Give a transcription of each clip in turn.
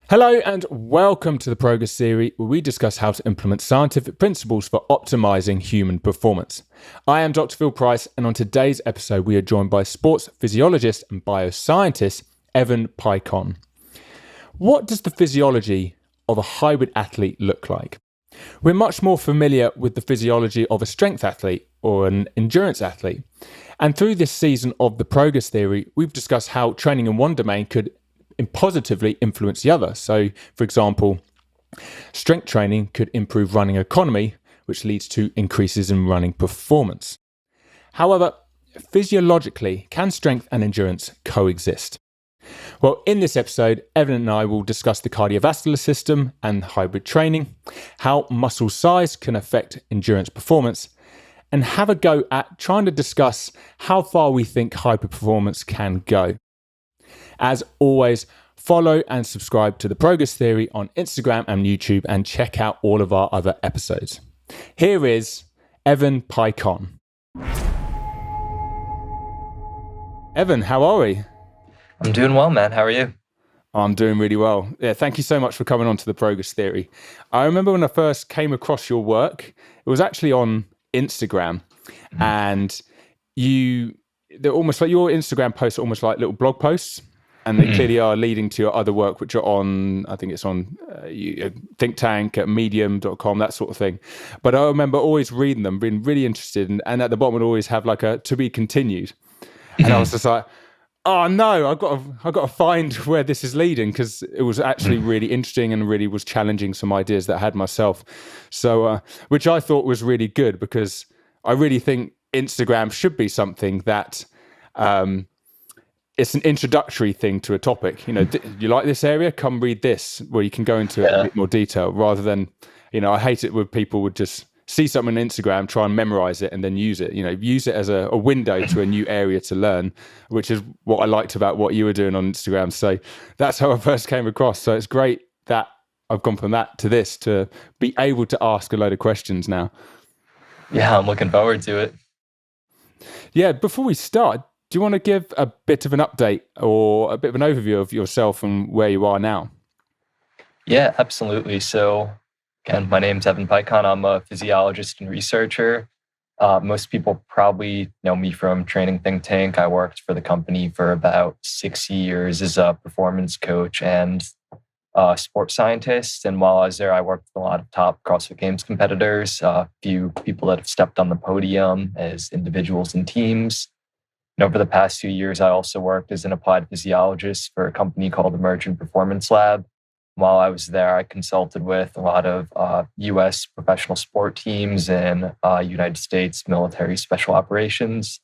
Hello and welcome to the Progress Theory, where we discuss how to implement scientific principles for optimizing human performance. I am Dr. Phil Price, and on today's episode we are joined by sports physiologist and bioscientist Evan Peikon. What does the physiology of a hybrid athlete look like? We're much more familiar with the physiology of a strength athlete or an endurance athlete. And through this season of the Progress Theory, we've discussed how training in one domain could positively influence the other. So, for example, strength training could improve running economy, which leads to increases in running performance. However, physiologically, can strength and endurance coexist? Well, in this episode, Evan and I will discuss the cardiovascular system and hybrid training, how muscle size can affect endurance performance, and have a go at trying to discuss how far we think hyper performance can go. As always, follow and subscribe to the Progress Theory on Instagram and YouTube, and check out all of our other episodes. Here is Evan Peikon. Evan, how are we? I'm doing well, man. How are you? I'm doing really well. Yeah, thank you so much for coming on to the Progress Theory. I remember when I first came across your work, it was actually on Instagram, and they're almost like your Instagram posts are almost like little blog posts. And they clearly are leading to your other work, which are on, I think it's on Think Tank at medium.com, that sort of thing. But I remember always reading them, being really interested. And at the bottom would always have like a to be continued. And I was just like, oh no, I've got to find where this is leading, because it was actually really interesting and really was challenging some ideas that I had myself. So, which I thought was really good, because I really think Instagram should be something that, it's an introductory thing to a topic. You know, you like this area? Come read this, where you can go into it in a bit more detail, rather than, I hate it when people would just see something on Instagram, try and memorize it and then use it. Use it as a window to a new area to learn, which is what I liked about what you were doing on Instagram. So that's how I first came across. So it's great that I've gone from that to this, to be able to ask a load of questions now. Yeah, I'm looking forward to it. Yeah, before we start, do you want to give a bit of an update or a bit of an overview of yourself and where you are now? Yeah, absolutely. So again, my name's Evan Peikon. I'm a physiologist and researcher. Most people probably know me from Training Think Tank. I worked for the company for about 6 years as a performance coach and sports scientist. And while I was there, I worked with a lot of top CrossFit Games competitors, a few people that have stepped on the podium as individuals and teams. And over the past 2 years, I also worked as an applied physiologist for a company called Emergent Performance Lab. While I was there, I consulted with a lot of U.S. professional sport teams and United States military special operations.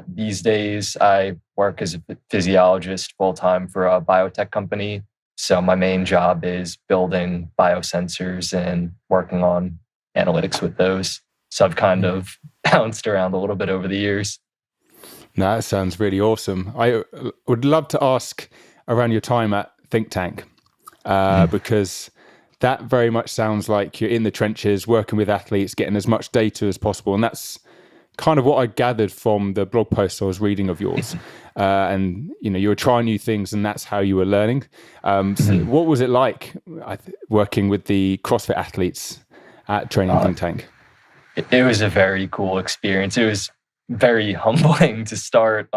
These days, I work as a physiologist full-time for a biotech company. So my main job is building biosensors and working on analytics with those. So I've kind of bounced around a little bit over the years. No, that sounds really awesome. I would love to ask around your time at Think Tank, because that very much sounds like you're in the trenches, working with athletes, getting as much data as possible. And that's kind of what I gathered from the blog posts I was reading of yours. And, you were trying new things, and that's how you were learning. So what was it like working with the CrossFit athletes at Training Think Tank? It was a very cool experience. It was very humbling to start.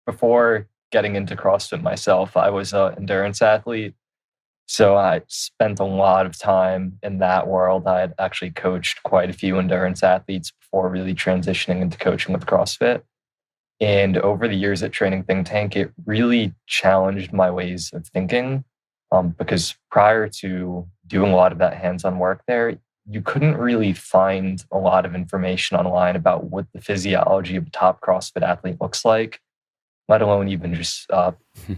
Before getting into CrossFit myself, I was an endurance athlete. So I spent a lot of time in that world. I had actually coached quite a few endurance athletes before really transitioning into coaching with CrossFit. And over the years at Training Think Tank, it really challenged my ways of thinking, because prior to doing a lot of that hands-on work there, you couldn't really find a lot of information online about what the physiology of a top CrossFit athlete looks like, let alone even just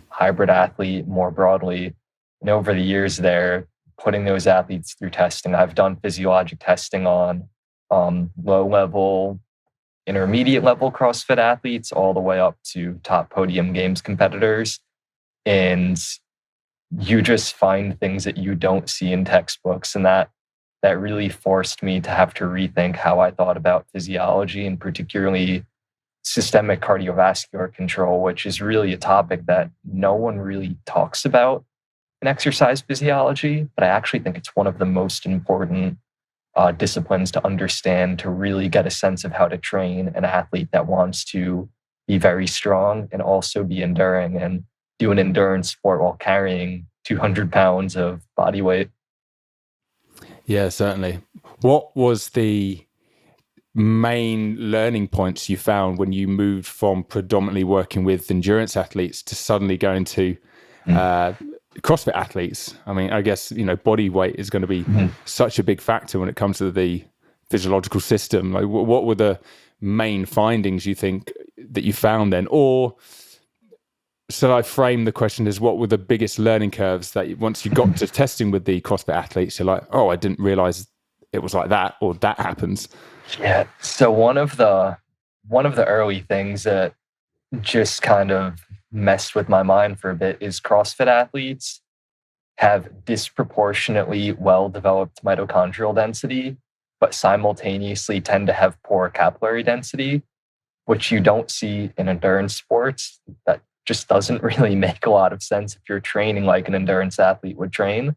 hybrid athlete more broadly. And over the years there, putting those athletes through testing, I've done physiologic testing on low-level, intermediate-level CrossFit athletes, all the way up to top podium games competitors. And you just find things that you don't see in textbooks. And that really forced me to have to rethink how I thought about physiology, and particularly systemic cardiovascular control, which is really a topic that no one really talks about. in exercise physiology, but I actually think it's one of the most important disciplines to understand to really get a sense of how to train an athlete that wants to be very strong and also be enduring and do an endurance sport while carrying 200 pounds of body weight. Yeah, certainly. What was the main learning points you found when you moved from predominantly working with endurance athletes to suddenly going to CrossFit athletes? I mean, I guess, body weight is going to be such a big factor when it comes to the physiological system. Like, what were the main findings you think that you found then? Or should I frame the question as what were the biggest learning curves that once you got to testing with the CrossFit athletes, you're like, oh, I didn't realize it was like that, or that happens? Yeah. So one of the early things that just kind of messed with my mind for a bit is CrossFit athletes have disproportionately well-developed mitochondrial density, but simultaneously tend to have poor capillary density, which you don't see in endurance sports. That just doesn't really make a lot of sense if you're training like an endurance athlete would train.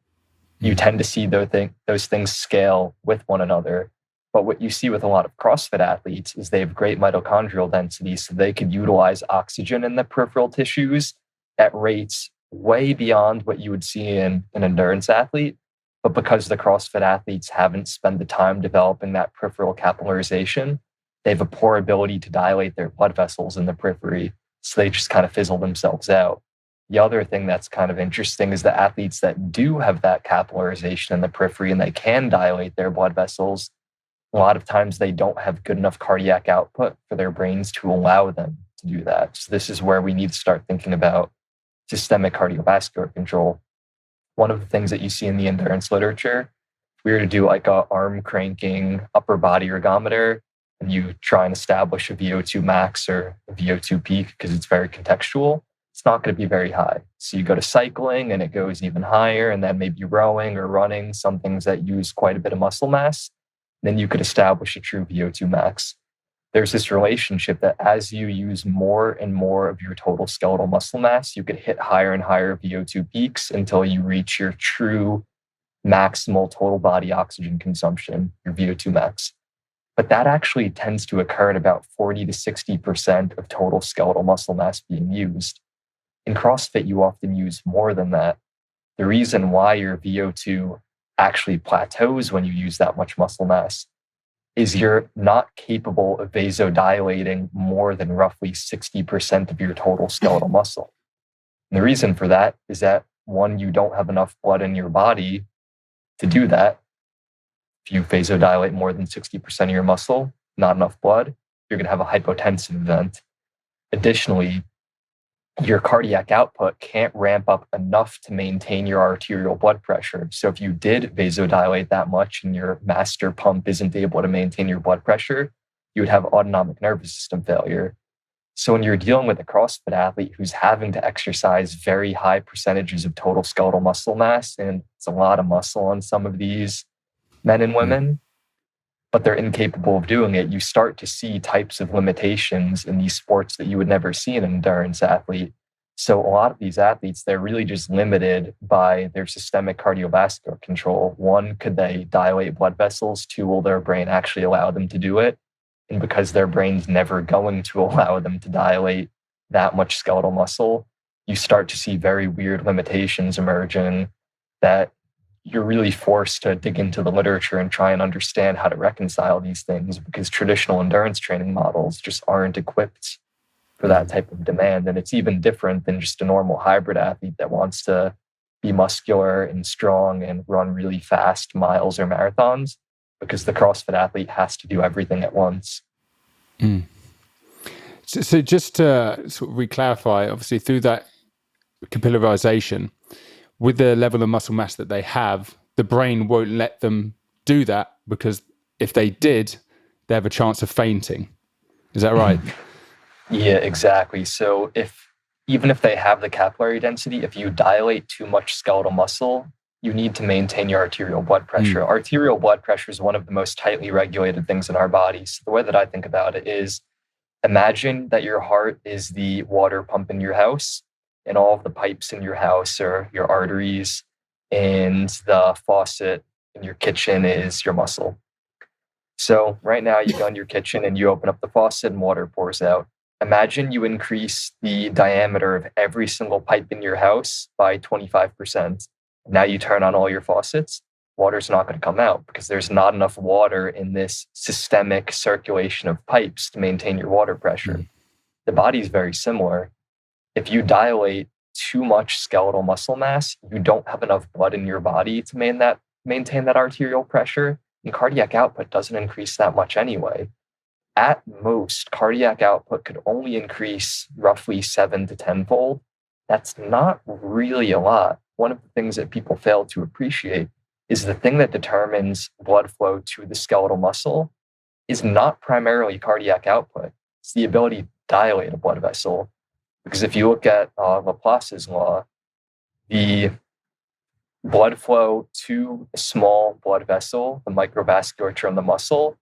You tend to see those things scale with one another. But what you see with a lot of CrossFit athletes is they have great mitochondrial density, so they could utilize oxygen in the peripheral tissues at rates way beyond what you would see in an endurance athlete. But because the CrossFit athletes haven't spent the time developing that peripheral capillarization, they have a poor ability to dilate their blood vessels in the periphery. So they just kind of fizzle themselves out. The other thing that's kind of interesting is the athletes that do have that capillarization in the periphery and they can dilate their blood vessels, a lot of times they don't have good enough cardiac output for their brains to allow them to do that. So this is where we need to start thinking about systemic cardiovascular control. One of the things that you see in the endurance literature, if we were to do like a arm cranking upper body ergometer, and you try and establish a VO2 max or a VO2 peak because it's very contextual, it's not going to be very high. So you go to cycling and it goes even higher, and then maybe rowing or running, some things that use quite a bit of muscle mass, then you could establish a true VO2 max. There's this relationship that as you use more and more of your total skeletal muscle mass, you could hit higher and higher VO2 peaks until you reach your true maximal total body oxygen consumption, your VO2 max. But that actually tends to occur at about 40 to 60% of total skeletal muscle mass being used. In CrossFit, you often use more than that. The reason why your VO2 actually plateaus when you use that much muscle mass is you're not capable of vasodilating more than roughly 60% of your total skeletal muscle. And the reason for that is that, one, you don't have enough blood in your body to do that. If you vasodilate more than 60% of your muscle, not enough blood, you're going to have a hypotensive event. Additionally, your cardiac output can't ramp up enough to maintain your arterial blood pressure. So if you did vasodilate that much and your master pump isn't able to maintain your blood pressure, you would have autonomic nervous system failure. So when you're dealing with a CrossFit athlete who's having to exercise very high percentages of total skeletal muscle mass, and it's a lot of muscle on some of these men and women, but they're incapable of doing it, you start to see types of limitations in these sports that you would never see in an endurance athlete. So a lot of these athletes, they're really just limited by their systemic cardiovascular control. One, could they dilate blood vessels? Two, will their brain actually allow them to do it? And because their brain's never going to allow them to dilate that much skeletal muscle, you start to see very weird limitations emerging that you're really forced to dig into the literature and try and understand how to reconcile these things, because traditional endurance training models just aren't equipped for that type of demand. And it's even different than just a normal hybrid athlete that wants to be muscular and strong and run really fast miles or marathons, because the CrossFit athlete has to do everything at once. So just to sort of re-clarify, obviously through that capillarization, with the level of muscle mass that they have, the brain won't let them do that, because if they did, they have a chance of fainting. Is that right? Yeah, exactly. So even if they have the capillary density, if you dilate too much skeletal muscle, you need to maintain your arterial blood pressure. Arterial blood pressure is one of the most tightly regulated things in our bodies. The way that I think about it is, imagine that your heart is the water pump in your house. and all of the pipes in your house are your arteries, and the faucet in your kitchen is your muscle. So right now you go in your kitchen and you open up the faucet and water pours out. Imagine you increase the diameter of every single pipe in your house by 25%. Now you turn on all your faucets, water's not going to come out because there's not enough water in this systemic circulation of pipes to maintain your water pressure. The body is very similar. If you dilate too much skeletal muscle mass, you don't have enough blood in your body to maintain that arterial pressure, and cardiac output doesn't increase that much anyway. At most, cardiac output could only increase roughly 7 to 10-fold. That's not really a lot. One of the things that people fail to appreciate is the thing that determines blood flow to the skeletal muscle is not primarily cardiac output. It's the ability to dilate a blood vessel. Because if you look at Laplace's law, the blood flow to a small blood vessel, the microvasculature in the muscle,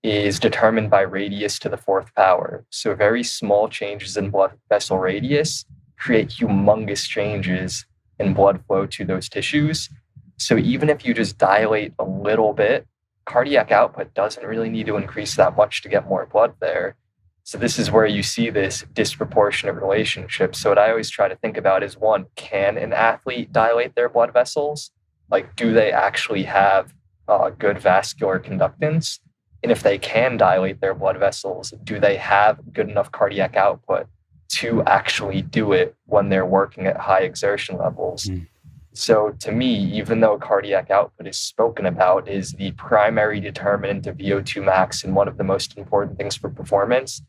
is determined by radius to the fourth power. So very small changes in blood vessel radius create humongous changes in blood flow to those tissues. So even if you just dilate a little bit, cardiac output doesn't really need to increase that much to get more blood there. So this is where you see this disproportionate relationship. So what I always try to think about is, one, can an athlete dilate their blood vessels? Like, do they actually have good vascular conductance? And if they can dilate their blood vessels, do they have good enough cardiac output to actually do it when they're working at high exertion levels? So to me, even though cardiac output is spoken about is the primary determinant of VO2 max and one of the most important things for performance,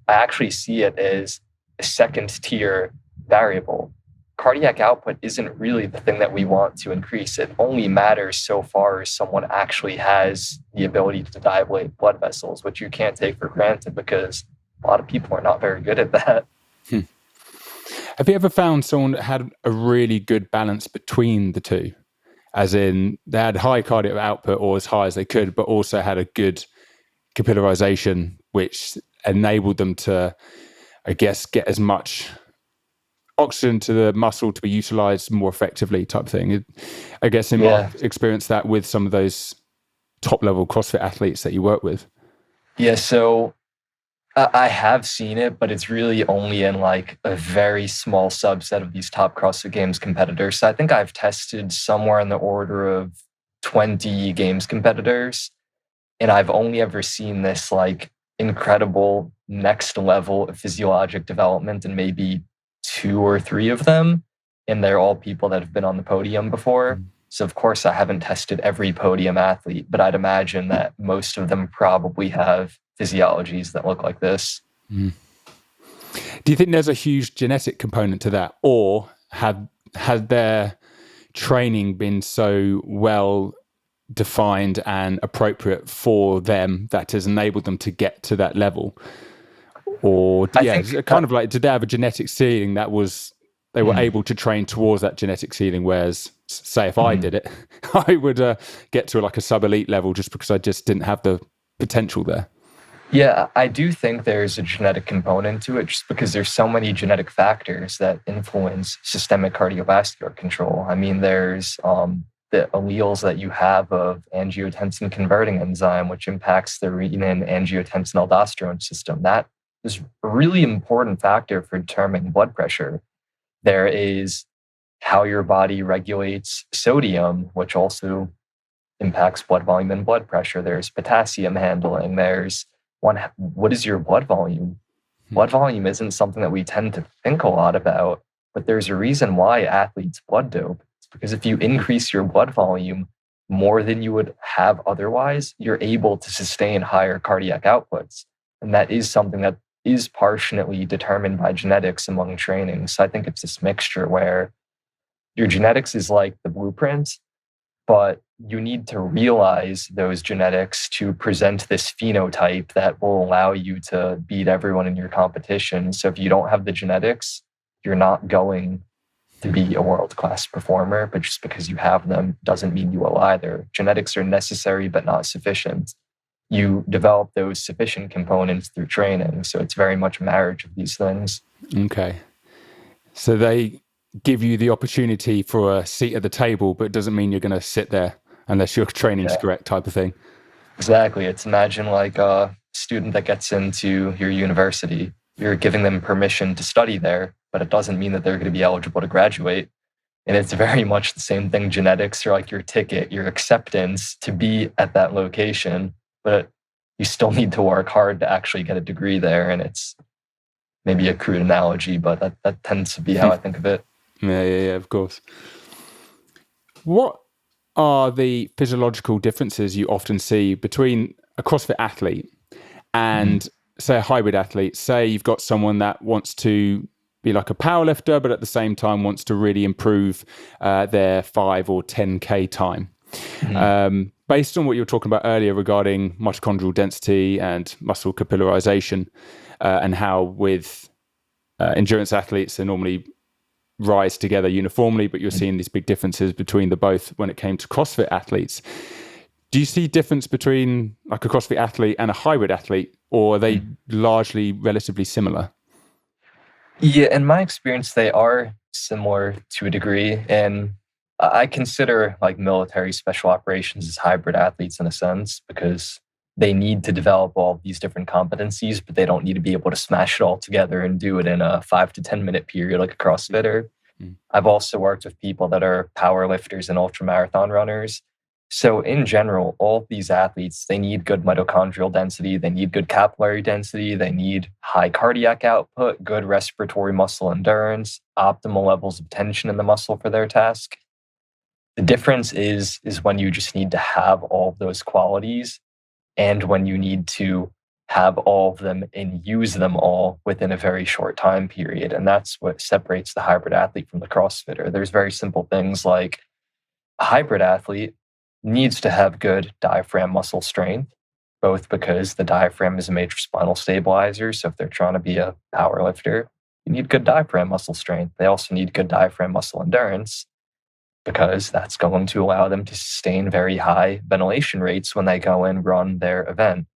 I actually see it as a second tier variable. Cardiac output isn't really the thing that we want to increase. It only matters so far as someone actually has the ability to dilate blood vessels, which you can't take for granted because a lot of people are not very good at that. Have you ever found someone that had a really good balance between the two? As in, they had high cardiac output or as high as they could, but also had a good capillarization, which enabled them to, I guess, get as much oxygen to the muscle to be utilized more effectively type thing. I guess in my experience that with some of those top level CrossFit athletes that you work with. Yeah, so I have seen it, but it's really only in like a very small subset of these top CrossFit Games competitors. So I think I've tested somewhere in the order of 20 Games competitors, and I've only ever seen this like incredible next level of physiologic development in maybe 2 or 3 of them. And they're all people that have been on the podium before. So of course I haven't tested every podium athlete, but I'd imagine that most of them probably have physiologies that look like this. Do you think there's a huge genetic component to that, or had their training been so well defined and appropriate for them that has enabled them to get to that level? Or did they have a genetic ceiling that was they were able to train towards that genetic ceiling, whereas say if I did it, I would get to like a sub-elite level just because I just didn't have the potential there? Yeah, I do think there's a genetic component to it just because there's so many genetic factors that influence systemic cardiovascular control. I mean, there's the alleles that you have of angiotensin converting enzyme, which impacts the renin-angiotensin-aldosterone system. That is a really important factor for determining blood pressure. There is how your body regulates sodium, which also impacts blood volume and blood pressure. There's potassium handling. There's what is your blood volume? Blood volume isn't something that we tend to think a lot about, but there's a reason why athletes blood dope. It's because if you increase your blood volume more than you would have otherwise, you're able to sustain higher cardiac outputs. And that is something that is partially determined by genetics among training. So I think it's this mixture where your genetics is like the blueprint, but you need to realize those genetics to present this phenotype that will allow you to beat everyone in your competition. So if you don't have the genetics, you're not going to be a world-class performer, but just because you have them doesn't mean you will either. Genetics are necessary, but not sufficient. You develop those sufficient components through training. So it's very much a marriage of these things. Okay. So they give you the opportunity for a seat at the table, but it doesn't mean you're going to sit there unless your training's correct, type of thing. Exactly. It's imagine like a student that gets into your university. You're giving them permission to study there, but it doesn't mean that they're going to be eligible to graduate. And it's very much the same thing. Genetics are like your ticket, your acceptance to be at that location, but you still need to work hard to actually get a degree there. And it's maybe a crude analogy, but that tends to be how I think of it. Yeah, of course. What are the physiological differences you often see between a CrossFit athlete and, say, a hybrid athlete? Say you've got someone that wants to be like a powerlifter, but at the same time wants to really improve their 5 or 10K time. Based on what you were talking about earlier regarding mitochondrial density and muscle capillarization, and how with endurance athletes they normally rise together uniformly, but you're seeing these big differences between the both when it came to CrossFit athletes. Do you see difference between like a CrossFit athlete and a hybrid athlete, or are they largely relatively similar? Yeah, in my experience, they are similar to a degree. And I consider like military special operations as hybrid athletes in a sense, because they need to develop all these different competencies, but they don't need to be able to smash it all together and do it in a 5 to 10 minute period like a CrossFitter. I've also worked with people that are power lifters and ultra marathon runners. So in general, all of these athletes, they need good mitochondrial density, they need good capillary density, they need high cardiac output, good respiratory muscle endurance, optimal levels of tension in the muscle for their task. The difference is when you just need to have all of those qualities and when you need to have all of them and use them all within a very short time period. And that's what separates the hybrid athlete from the CrossFitter. There's very simple things like a hybrid athlete needs to have good diaphragm muscle strength, both because the diaphragm is a major spinal stabilizer. So if they're trying to be a power lifter, you need good diaphragm muscle strength. They also need good diaphragm muscle endurance because that's going to allow them to sustain very high ventilation rates when they go and run their event.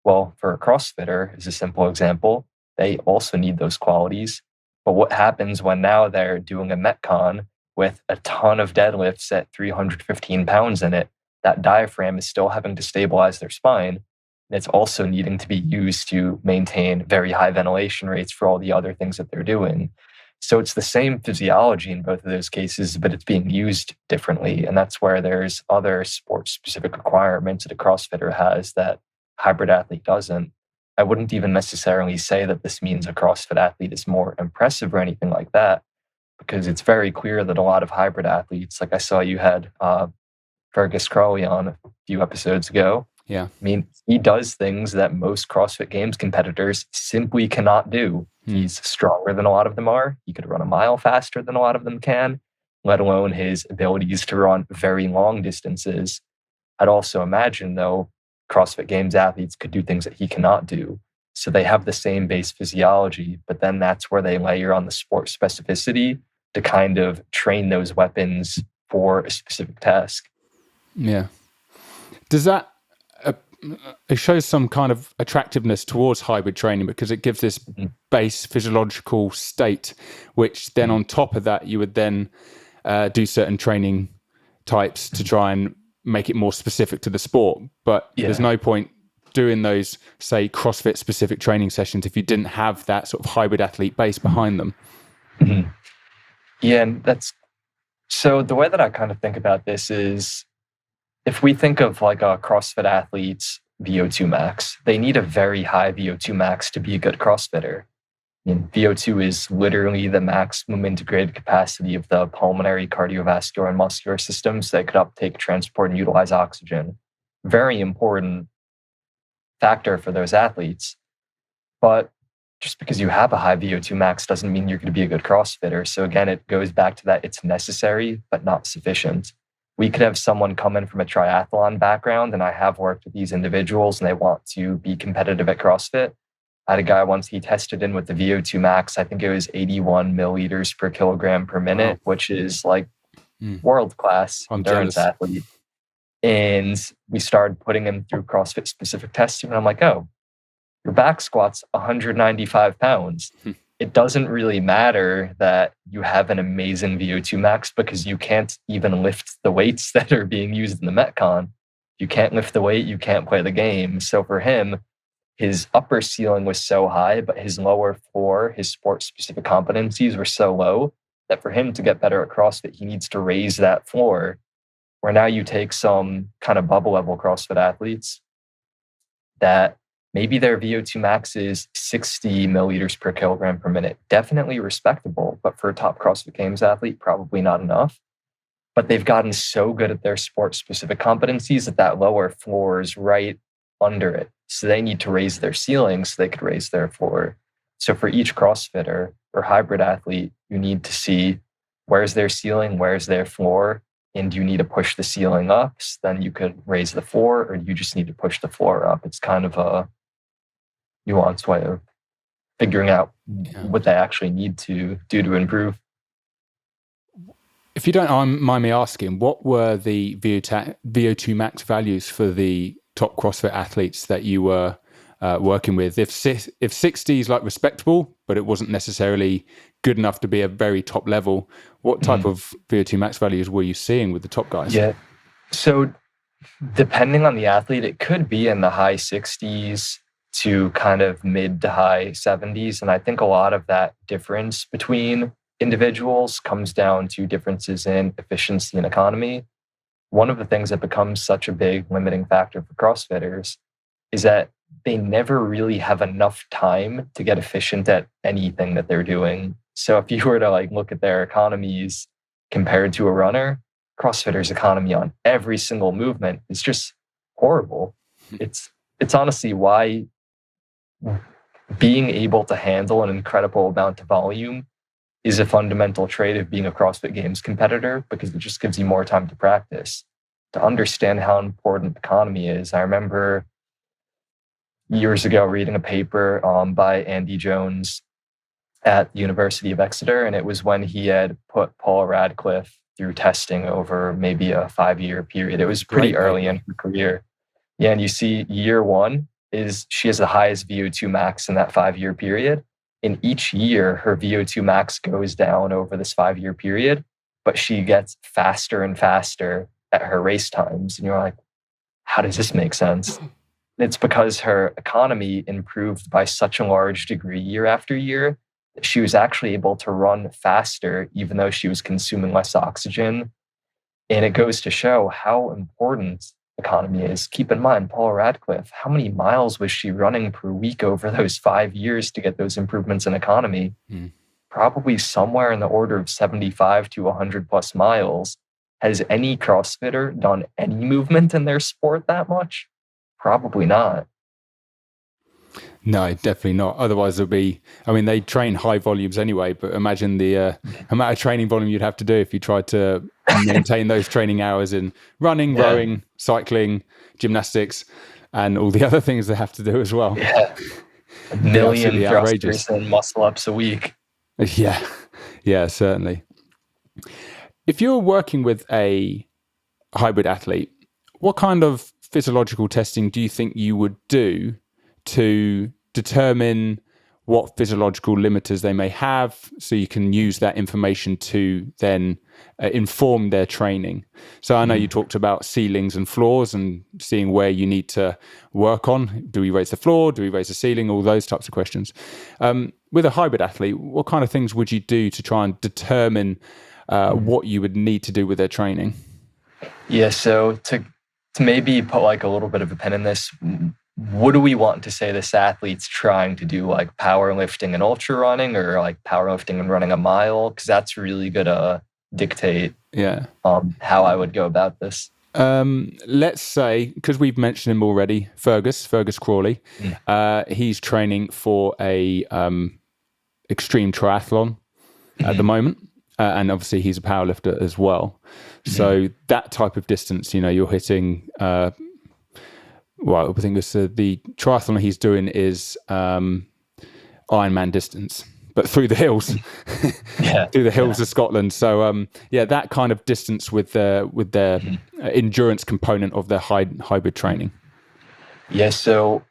Well, for a CrossFitter, as a simple example, they also need those qualities. But what happens when now they're doing a Metcon with a ton of deadlifts at 315 pounds in it? That diaphragm is still having to stabilize their spine. And it's also needing to be used to maintain very high ventilation rates for all the other things that they're doing. So it's the same physiology in both of those cases, but it's being used differently. And that's where there's other sports-specific requirements that a CrossFitter has that hybrid athlete doesn't. I wouldn't even necessarily say that this means a CrossFit athlete is more impressive or anything like that, because it's very clear that a lot of hybrid athletes, like I saw you had Fergus Crawley on a few episodes ago. Yeah. I mean, he does things that most CrossFit Games competitors simply cannot do. He's stronger than a lot of them are. He could run a mile faster than a lot of them can, let alone his abilities to run very long distances. I'd also imagine, though, CrossFit Games athletes could do things that he cannot do. So they have the same base physiology, but then that's where they layer on the sport specificity to kind of train those weapons for a specific task. Yeah. Does that, it shows some kind of attractiveness towards hybrid training because it gives this base physiological state, which then on top of that, you would then do certain training types to try and make it more specific to the sport. But there's no point doing those, say, CrossFit specific training sessions if you didn't have that sort of hybrid athlete base behind them. Yeah, and that's so the way that I kind of think about this is if we think of like a CrossFit athlete's VO2 max, they need a very high VO2 max to be a good CrossFitter. I mean, VO2 is literally the maximum integrated capacity of the pulmonary, cardiovascular, and muscular systems that could uptake, transport, and utilize oxygen. Very important factor for those athletes. But just because you have a high VO2 max doesn't mean you're going to be a good CrossFitter. So again, it goes back to that it's necessary, but not sufficient. We could have someone come in from a triathlon background, and I have worked with these individuals and they want to be competitive at CrossFit. I had a guy once, he tested in with the VO2 max, I think it was 81 milliliters per kilogram per minute, which is like world-class endurance athlete. And we started putting him through CrossFit specific testing. And I'm like, oh, your back squat's 195 pounds. it doesn't really matter that you have an amazing VO2 max because you can't even lift the weights that are being used in the Metcon. You can't lift the weight, you can't play the game. So for him, his upper ceiling was so high, but his lower floor, his sport-specific competencies were so low that for him to get better at CrossFit, he needs to raise that floor. Where now you take some kind of bubble level CrossFit athletes that maybe their VO2 max is 60 milliliters per kilogram per minute. Definitely respectable, but for a top CrossFit Games athlete, probably not enough. But they've gotten so good at their sport-specific competencies that lower floor is right under it. So they need to raise their ceiling so they could raise their floor. So for each CrossFitter or hybrid athlete, you need to see where's their ceiling, where's their floor, and you need to push the ceiling up. So then you could raise the floor, or you just need to push the floor up. It's kind of a nuanced way of figuring out what they actually need to do to improve. If you don't mind me asking, what were the VO2 max values for the top CrossFit athletes that you were working with? If 60 is like respectable, but it wasn't necessarily good enough to be a very top level, what type of VO2 max values were you seeing with the top guys? Yeah. So depending on the athlete, it could be in the high 60s to kind of mid to high 70s. And I think a lot of that difference between individuals comes down to differences in efficiency and economy. One of the things that becomes such a big limiting factor for CrossFitters is that they never really have enough time to get efficient at anything that they're doing. So if you were to like look at their economies compared to a runner, CrossFitters' economy on every single movement is just horrible. It's honestly why being able to handle an incredible amount of volume is a fundamental trait of being a CrossFit Games competitor, because it just gives you more time to practice. To understand how important economy is, I remember years ago reading a paper by Andy Jones at the University of Exeter, and it was when he had put Paula Radcliffe through testing over maybe a 5-year period. It was pretty early in her career. Yeah, and you see year one is she has the highest VO2 max in that 5-year period. In each year, her VO2 max goes down over this 5-year period, but she gets faster and faster at her race times. And you're like, how does this make sense? It's because her economy improved by such a large degree year after year that she was actually able to run faster, even though she was consuming less oxygen. And it goes to show how important economy is. Keep in mind, Paula Radcliffe, how many miles was she running per week over those 5 years to get those improvements in economy? Probably somewhere in the order of 75 to 100 plus miles. Has any CrossFitter done any movement in their sport that much? Probably not. No, definitely not. Otherwise, there'll be, I mean, they train high volumes anyway, but imagine the amount of training volume you'd have to do if you tried to maintain those training hours in running, rowing, cycling, gymnastics, and all the other things they have to do as well. Yeah. A million thrusters and muscle ups a week. Yeah, certainly. If you're working with a hybrid athlete, what kind of physiological testing do you think you would do to determine what physiological limiters they may have, so you can use that information to then inform their training? So I know you talked about ceilings and floors and seeing where you need to work on. Do we raise the floor? Do we raise the ceiling? All those types of questions. With a hybrid athlete, what kind of things would you do to try and determine what you would need to do with their training? Yeah, so to maybe put like a little bit of a pin in this, what do we want to say this athlete's trying to do, like powerlifting and ultra running, or like powerlifting and running a mile? Because that's really going to dictate how I would go about this. Let's say, because we've mentioned him already, Fergus Crawley. He's training for a extreme triathlon at the moment. And obviously he's a powerlifter as well. So that type of distance, you're hitting, I think the triathlon he's doing is Ironman distance, but through the hills, through the hills of Scotland. So that kind of distance with their endurance component of their hybrid training. Yeah, so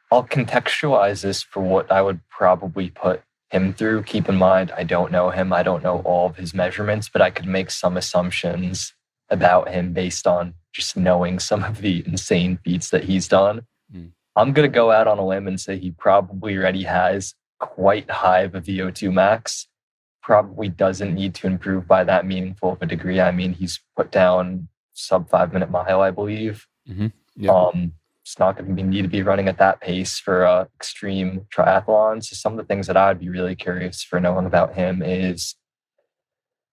I'll contextualize this for what I would probably put him through. Keep in mind, I don't know him. I don't know all of his measurements, but I could make some assumptions about him based on just knowing some of the insane feats that he's done. I'm going to go out on a limb and say he probably already has quite high of a VO2 max. Probably doesn't need to improve by that meaningful of a degree. I mean, he's put down sub 5-minute mile, I believe. It's not going to need to be running at that pace for extreme triathlons. So some of the things that I'd be really curious for knowing about him is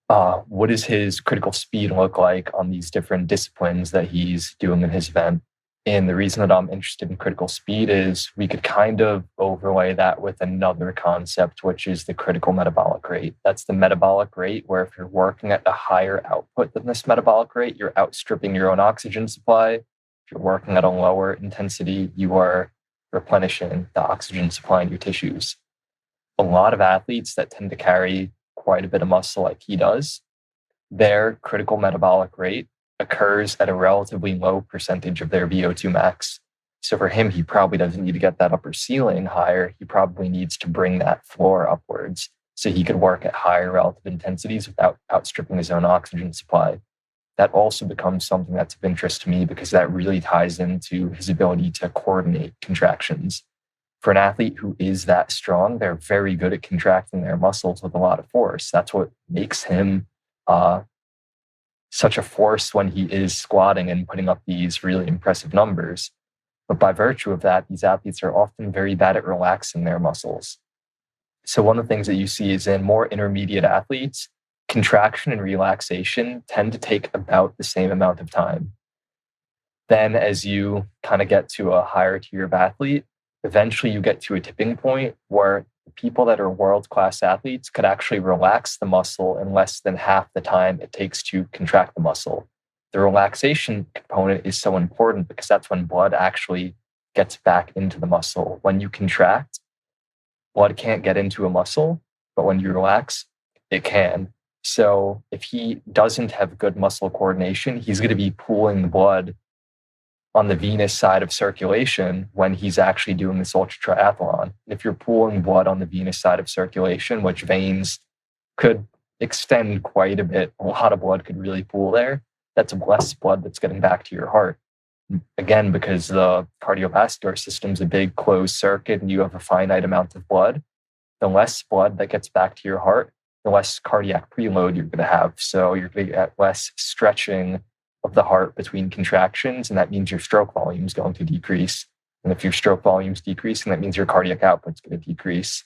what does his critical speed look like on these different disciplines that he's doing in his event? And the reason that I'm interested in critical speed is we could kind of overlay that with another concept, which is the critical metabolic rate. That's the metabolic rate where if you're working at a higher output than this metabolic rate, you're outstripping your own oxygen supply. If you're working at a lower intensity, you are replenishing the oxygen supply in your tissues. A lot of athletes that tend to carry quite a bit of muscle like he does, their critical metabolic rate occurs at a relatively low percentage of their VO2 max. So for him, he probably doesn't need to get that upper ceiling higher. He probably needs to bring that floor upwards so he could work at higher relative intensities without outstripping his own oxygen supply. That also becomes something that's of interest to me because that really ties into his ability to coordinate contractions. For an athlete who is that strong, they're very good at contracting their muscles with a lot of force. That's what makes him such a force when he is squatting and putting up these really impressive numbers. But by virtue of that, these athletes are often very bad at relaxing their muscles. So one of the things that you see is in more intermediate athletes, contraction and relaxation tend to take about the same amount of time. Then as you kind of get to a higher tier of athlete, eventually you get to a tipping point where the people that are world-class athletes could actually relax the muscle in less than half the time it takes to contract the muscle. The relaxation component is so important because that's when blood actually gets back into the muscle. When you contract, blood can't get into a muscle, but when you relax, it can. So if he doesn't have good muscle coordination, he's going to be pooling the blood on the venous side of circulation when he's actually doing this ultra triathlon. If you're pooling blood on the venous side of circulation, which veins could extend quite a bit, a lot of blood could really pool there. That's less blood that's getting back to your heart. Again, because the cardiovascular system is a big closed circuit and you have a finite amount of blood, the less blood that gets back to your heart, the less cardiac preload you're going to have. So you're going to get less stretching of the heart between contractions, and that means your stroke volume is going to decrease. And if your stroke volume is decreasing, that means your cardiac output is going to decrease.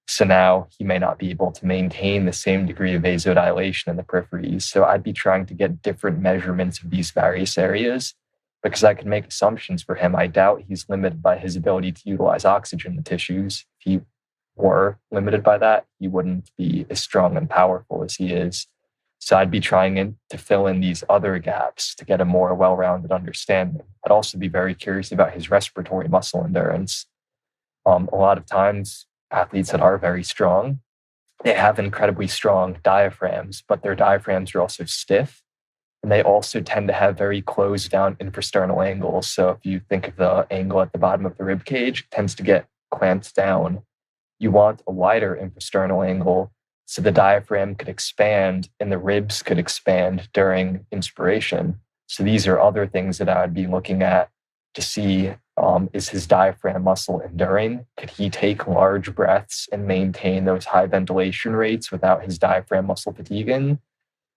So now he may not be able to maintain the same degree of vasodilation in the peripheries. So I'd be trying to get different measurements of these various areas because I could make assumptions for him. I doubt he's limited by his ability to utilize oxygen in the tissues. If he were limited by that, he wouldn't be as strong and powerful as he is. So I'd be trying to fill in these other gaps to get a more well-rounded understanding. I'd also be very curious about his respiratory muscle endurance. A lot of times, athletes that are very strong, they have incredibly strong diaphragms, but their diaphragms are also stiff. And they also tend to have very closed down infrasternal angles. So if you think of the angle at the bottom of the rib cage, it tends to get clamped down. You want a wider infrasternal angle so the diaphragm could expand and the ribs could expand during inspiration. So these are other things that I would be looking at to see, is his diaphragm muscle enduring? Could he take large breaths and maintain those high ventilation rates without his diaphragm muscle fatiguing?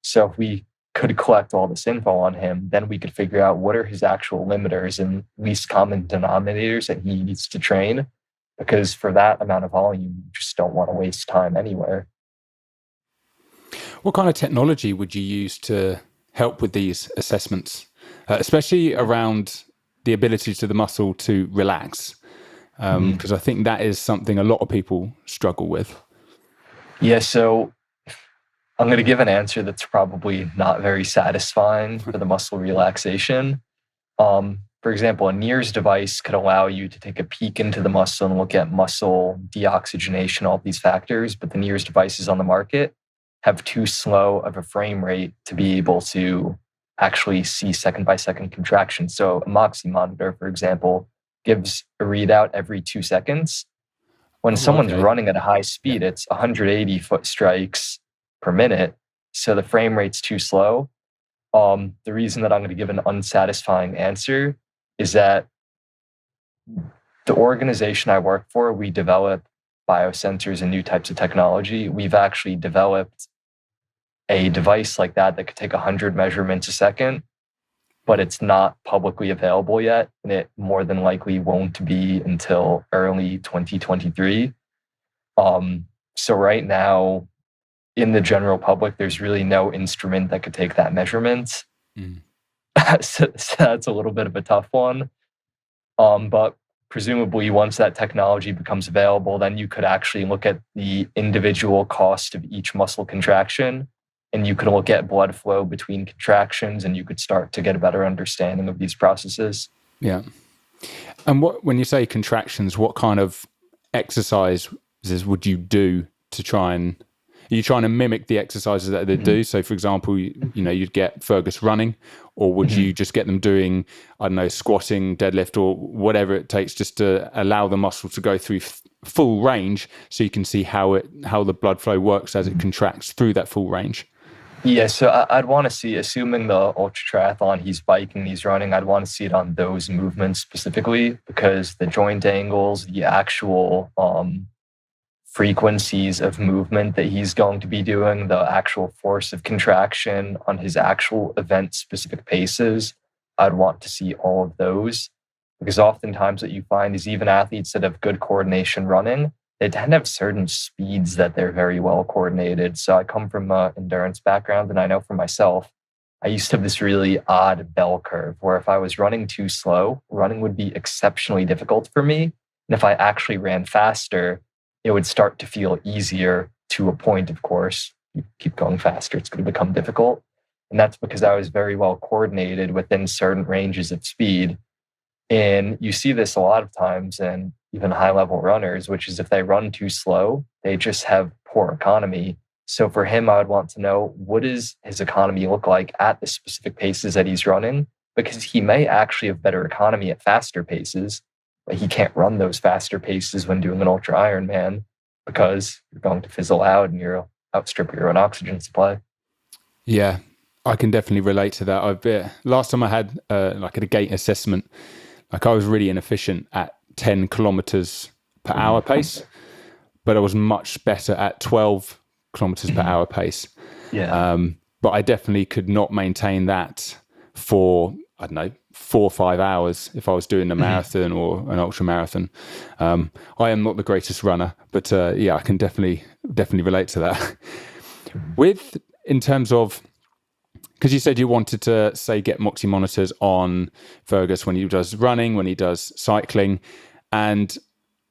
So if we could collect all this info on him, then we could figure out what are his actual limiters and least common denominators that he needs to train. Because for that amount of volume, you just don't want to waste time anywhere. What kind of technology would you use to help with these assessments, especially around the ability to the muscle to relax? Because I think that is something a lot of people struggle with. Yeah, so I'm going to give an answer that's probably not very satisfying for the muscle relaxation. For example, a NIRS device could allow you to take a peek into the muscle and look at muscle deoxygenation, all these factors, but the NIRS devices on the market have too slow of a frame rate to be able to actually see second-by-second contraction. So a Moxy monitor, for example, gives a readout every 2 seconds. When someone's Okay. running at a high speed, it's 180 foot strikes per minute. So the frame rate's too slow. The reason that I'm going to give an unsatisfying answer is that the organization I work for, we develop biosensors and new types of technology. We've actually developed a device like that that could take 100 measurements a second, but it's not publicly available yet, and it more than likely won't be until early 2023. So right now, in the general public, there's really no instrument that could take that measurement. So that's a little bit of a tough one. But presumably once that technology becomes available, then you could actually look at the individual cost of each muscle contraction, and you could look at blood flow between contractions, and you could start to get a better understanding of these processes. Yeah. And when you say contractions, what kind of exercises would you do to try and... Are you trying to mimic the exercises that they do? So, for example, you'd get Fergus running, or would you just get them doing, I don't know, squatting, deadlift, or whatever it takes, just to allow the muscle to go through full range, so you can see how the blood flow works as it contracts through that full range? Yeah, so I'd want to see, assuming the ultra triathlon, he's biking, he's running, I'd want to see it on those movements specifically, because the joint angles, the actual frequencies of movement that he's going to be doing, the actual force of contraction on his actual event-specific paces, I'd want to see all of those. Because oftentimes what you find is even athletes that have good coordination running, they tend to have certain speeds that they're very well coordinated. So I come from an endurance background, and I know for myself, I used to have this really odd bell curve where if I was running too slow, running would be exceptionally difficult for me. And if I actually ran faster, it would start to feel easier to a point, of course. You keep going faster, it's going to become difficult. And that's because I was very well coordinated within certain ranges of speed. And you see this a lot of times in even high-level runners, which is if they run too slow, they just have poor economy. So for him, I would want to know, what does his economy look like at the specific paces that he's running? Because he may actually have better economy at faster paces, but he can't run those faster paces when doing an ultra Ironman, because you're going to fizzle out and you'll outstrip your own oxygen supply. Yeah, I can definitely relate to that. Last time I had like a gait assessment, like I was really inefficient at 10 kilometers per hour pace, but I was much better at 12 kilometers per hour pace. Yeah. But I definitely could not maintain that for, I don't know, 4 or 5 hours if I was doing a marathon or an ultra marathon. I am not the greatest runner, but yeah, I can definitely relate to that. In terms of, because you said you wanted to, say, get Moxy monitors on Fergus when he does running, when he does cycling. And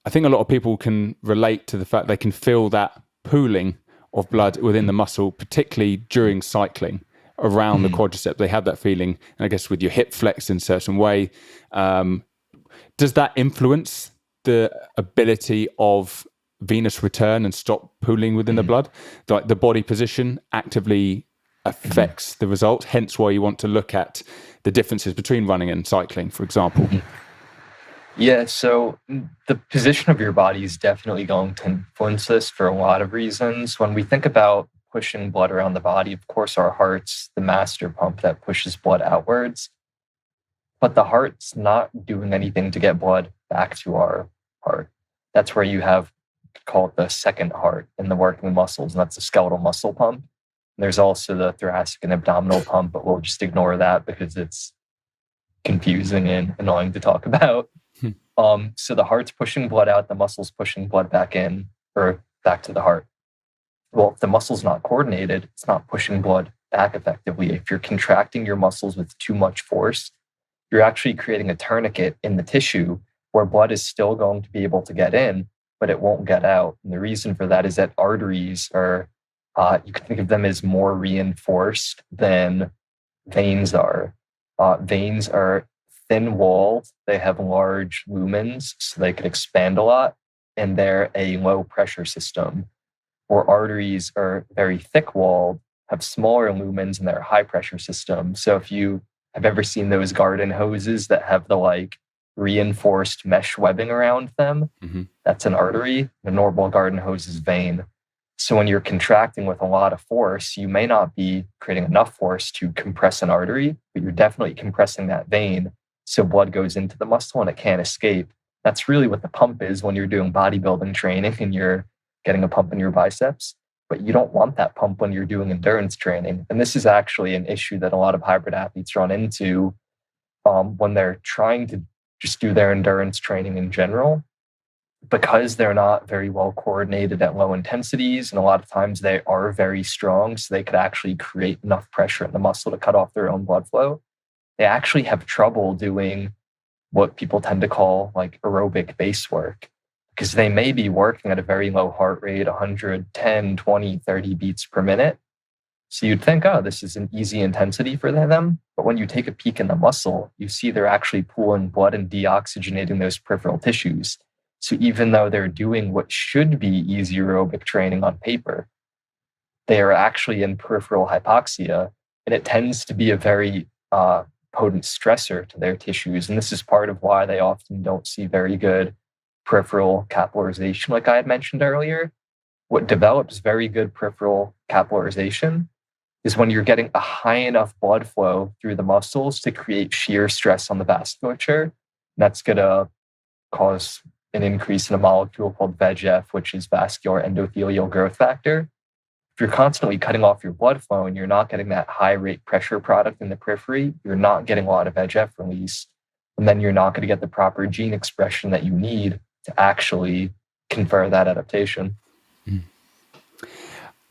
I think a lot of people can relate to the fact they can feel that pooling of blood within the muscle, particularly during cycling around the quadricep. They have that feeling, and I guess with your hip flexed in a certain way. Does that influence the ability of venous return and stop pooling within the blood? Like the body position actively affects the result, hence why you want to look at the differences between running and cycling, for example. Yeah, so the position of your body is definitely going to influence this for a lot of reasons. When we think about pushing blood around the body, of course, our heart's the master pump that pushes blood outwards. But the heart's not doing anything to get blood back to our heart. That's where you have, call it the second heart in the working muscles, and that's the skeletal muscle pump. There's also the thoracic and abdominal pump, but we'll just ignore that because it's confusing and annoying to talk about. So the heart's pushing blood out, the muscle's pushing blood back in, or back to the heart. Well, if the muscle's not coordinated, it's not pushing blood back effectively. If you're contracting your muscles with too much force, you're actually creating a tourniquet in the tissue where blood is still going to be able to get in, but it won't get out. And the reason for that is that arteries are, you can think of them as more reinforced than veins are. Veins are thin-walled, they have large lumens, so they can expand a lot, and they're a low-pressure system. Or arteries are very thick-walled, have smaller lumens, and they're a high-pressure system. So if you have ever seen those garden hoses that have the reinforced mesh webbing around them. Mm-hmm. That's an artery. The normal garden hose is vein. So when you're contracting with a lot of force, you may not be creating enough force to compress an artery, but you're definitely compressing that vein. So blood goes into the muscle and it can't escape. That's really what the pump is when you're doing bodybuilding training and you're getting a pump in your biceps. But you don't want that pump when you're doing endurance training. And this is actually an issue that a lot of hybrid athletes run into when they're trying to just do their endurance training in general, because they're not very well coordinated at low intensities. And a lot of times they are very strong, so they could actually create enough pressure in the muscle to cut off their own blood flow. They actually have trouble doing what people tend to call like aerobic base work, because they may be working at a very low heart rate, 110, 20, 30 beats per minute. So you'd think, oh, this is an easy intensity for them. But when you take a peek in the muscle, you see they're actually pooling blood and deoxygenating those peripheral tissues. So even though they're doing what should be easy aerobic training on paper, they are actually in peripheral hypoxia. And it tends to be a very potent stressor to their tissues. And this is part of why they often don't see very good peripheral capillarization, like I had mentioned earlier. What develops very good peripheral capillarization is when you're getting a high enough blood flow through the muscles to create shear stress on the vasculature. And that's going to cause an increase in a molecule called VEGF, which is vascular endothelial growth factor. If you're constantly cutting off your blood flow and you're not getting that high rate pressure product in the periphery, you're not getting a lot of VEGF release. And then you're not going to get the proper gene expression that you need to actually confer that adaptation.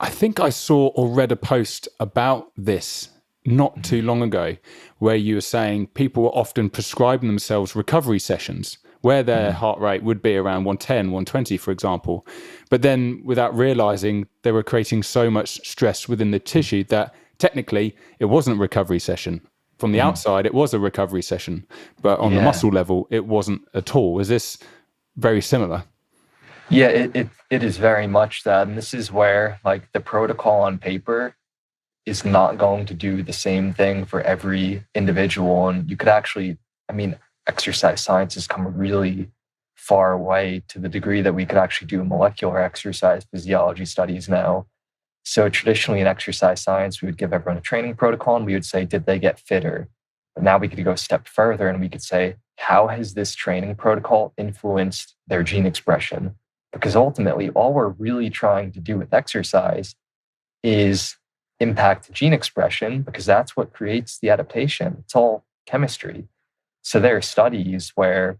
I think I saw or read a post about this not too long ago, where you were saying people were often prescribing themselves recovery sessions where their heart rate would be around 110, 120, for example. But then without realizing they were creating so much stress within the tissue that technically it wasn't a recovery session. From the outside, it was a recovery session, but on the muscle level, it wasn't at all. Is this very similar? Yeah, it is very much that. And this is where like the protocol on paper is not going to do the same thing for every individual. And you could actually, exercise science has come really far away to the degree that we could actually do molecular exercise physiology studies now. So traditionally in exercise science, we would give everyone a training protocol and we would say, did they get fitter? But now we could go a step further and we could say, how has this training protocol influenced their gene expression? Because ultimately, all we're really trying to do with exercise is impact gene expression, because that's what creates the adaptation. It's all chemistry. So there are studies where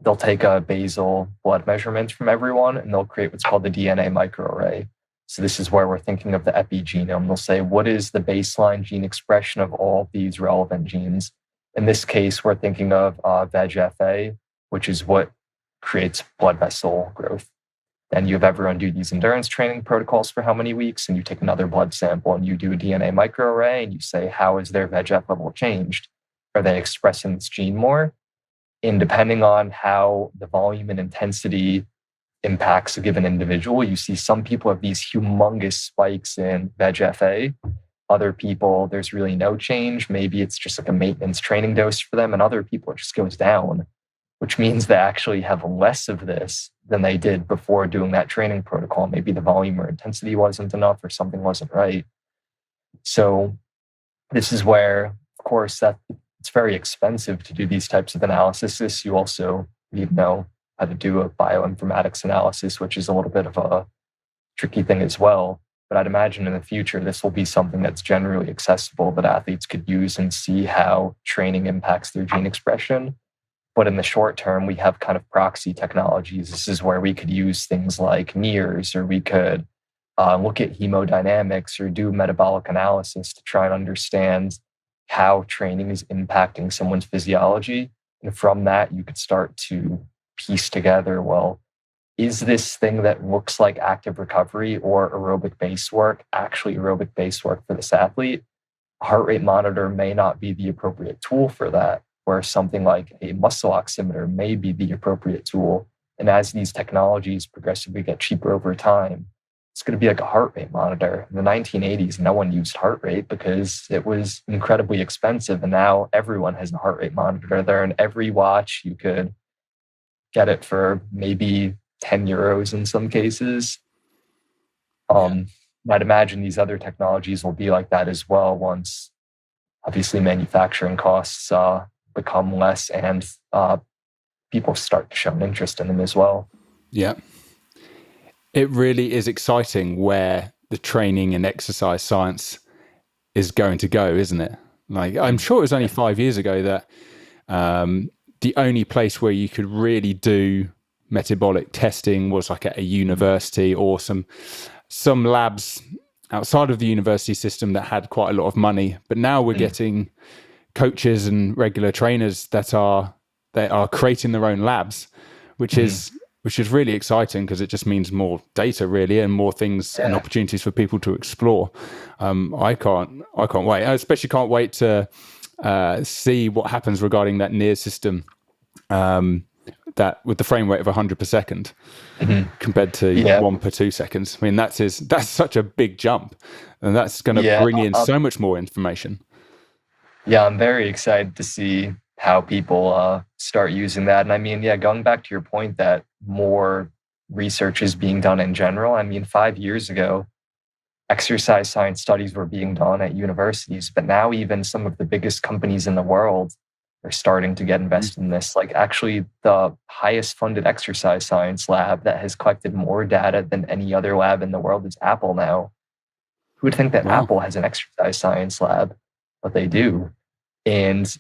they'll take a basal blood measurement from everyone and they'll create what's called the DNA microarray. So this is where we're thinking of the epigenome. They'll say, what is the baseline gene expression of all these relevant genes? In this case, we're thinking of VEGF-A, which is what creates blood vessel growth. Then you have everyone do these endurance training protocols for how many weeks, and you take another blood sample and you do a DNA microarray and you say, how has their VEGF level changed? Are they expressing this gene more? And depending on how the volume and intensity impacts a given individual, you see some people have these humongous spikes in VEGF-A. Other people, there's really no change. Maybe it's just like a maintenance training dose for them. And other people, it just goes down, which means they actually have less of this than they did before doing that training protocol. Maybe the volume or intensity wasn't enough or something wasn't right. So this is where, of course, that it's very expensive to do these types of analysis. You also need to know how to do a bioinformatics analysis, which is a little bit of a tricky thing as well. But I'd imagine in the future, this will be something that's generally accessible that athletes could use and see how training impacts their gene expression. But in the short term, we have kind of proxy technologies. This is where we could use things like NIRS, or we could look at hemodynamics or do metabolic analysis to try and understand how training is impacting someone's physiology. And from that, you could start to piece together, well, is this thing that looks like active recovery or aerobic base work actually aerobic base work for this athlete? A heart rate monitor may not be the appropriate tool for that, where something like a muscle oximeter may be the appropriate tool. And as these technologies progressively get cheaper over time, it's going to be like a heart rate monitor. In the 1980s, no one used heart rate because it was incredibly expensive. And now everyone has a heart rate monitor. They're in every watch. You could get it for maybe 10 euros in some cases. I'd imagine these other technologies will be like that as well once, obviously, manufacturing costs become less and people start to show an interest in them as well. Yeah. It really is exciting where the training and exercise science is going to go, isn't it? Like, I'm sure it was only 5 years ago that the only place where you could really do metabolic testing was like at a university or some labs outside of the university system that had quite a lot of money. But now we're getting coaches and regular trainers that are creating their own labs, which is really exciting because it just means more data really and more things and opportunities for people to explore. I can't wait. I especially can't wait to see what happens regarding that NIRS system, that with the frame rate of 100 per second compared to 1 per 2 seconds. I mean, that's such a big jump, and that's going to bring in so much more information. Yeah, I'm very excited to see how people start using that. And I mean, going back to your point that more research is being done in general. I mean, 5 years ago, exercise science studies were being done at universities, but now even some of the biggest companies in the world are starting to get invested in this. Like actually the highest funded exercise science lab that has collected more data than any other lab in the world is Apple now. Who would think that Apple has an exercise science lab? But they do. And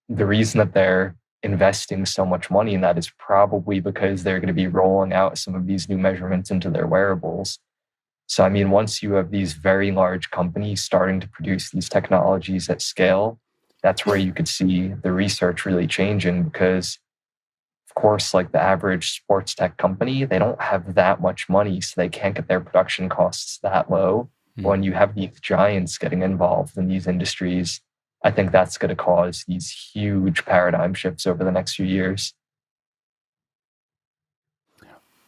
the reason that they're investing so much money in that is probably because they're going to be rolling out some of these new measurements into their wearables. So, I mean, once you have these very large companies starting to produce these technologies at scale, that's where you could see the research really changing because, of course, like the average sports tech company, they don't have that much money, so they can't get their production costs that low. When you have these giants getting involved in these industries, I think that's going to cause these huge paradigm shifts over the next few years.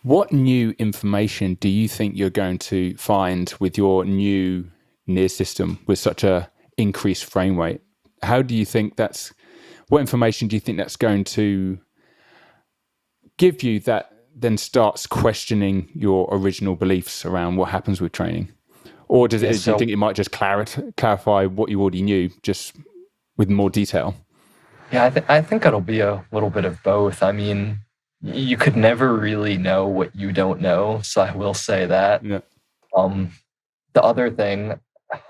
What new information do you think you're going to find with your new NIRS system with such a increased frame rate? How do you think what information do you think that's going to give you that then starts questioning your original beliefs around what happens with training? Or do you think it might just clarify what you already knew, just with more detail? Yeah, I think it'll be a little bit of both. I mean, you could never really know what you don't know, so I will say that. Yeah. The other thing,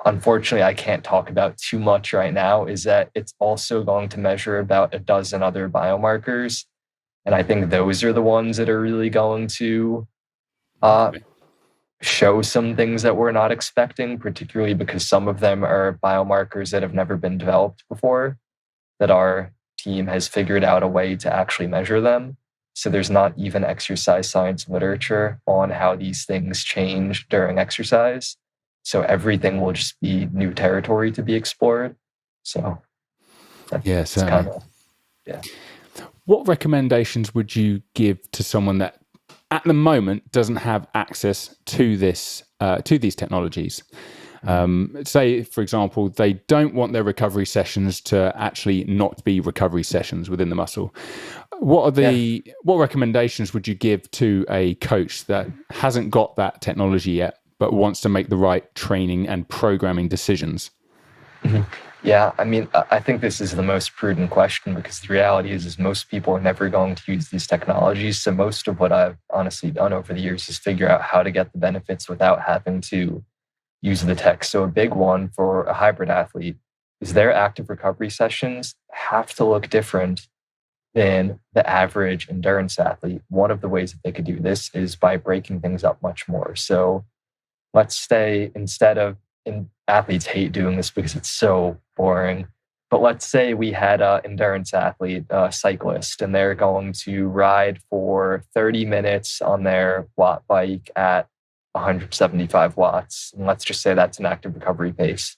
unfortunately, I can't talk about too much right now, is that it's also going to measure about a dozen other biomarkers. And I think those are the ones that are really going to show some things that we're not expecting, particularly because some of them are biomarkers that have never been developed before, that our team has figured out a way to actually measure them. So there's not even exercise science literature on how these things change during exercise. So everything will just be new territory to be explored. So that's kind of, What recommendations would you give to someone that at the moment doesn't have access to these technologies? Say, for example, they don't want their recovery sessions to actually not be recovery sessions within the muscle. What recommendations would you give to a coach that hasn't got that technology yet, but wants to make the right training and programming decisions? Yeah, I mean, I think this is the most prudent question because the reality is most people are never going to use these technologies. So most of what I've honestly done over the years is figure out how to get the benefits without having to use the tech. So a big one for a hybrid athlete is their active recovery sessions have to look different than the average endurance athlete. One of the ways that they could do this is by breaking things up much more. So let's say athletes hate doing this because it's so boring. But let's say we had an endurance athlete, a cyclist, and they're going to ride for 30 minutes on their watt bike at 175 watts. And let's just say that's an active recovery pace.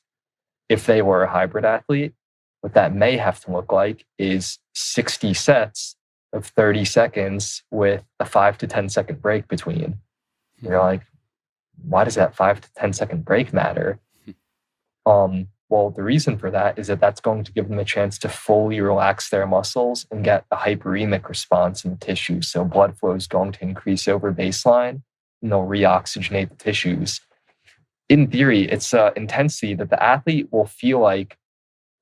If they were a hybrid athlete, what that may have to look like is 60 sets of 30 seconds with a 5 to 10 second break between. You're like, why does that 5 to 10 second break matter? Well, the reason for that is that that's going to give them a chance to fully relax their muscles and get a hyperemic response in the tissue. So blood flow is going to increase over baseline, and they'll reoxygenate the tissues. In theory, it's intensity that the athlete will feel like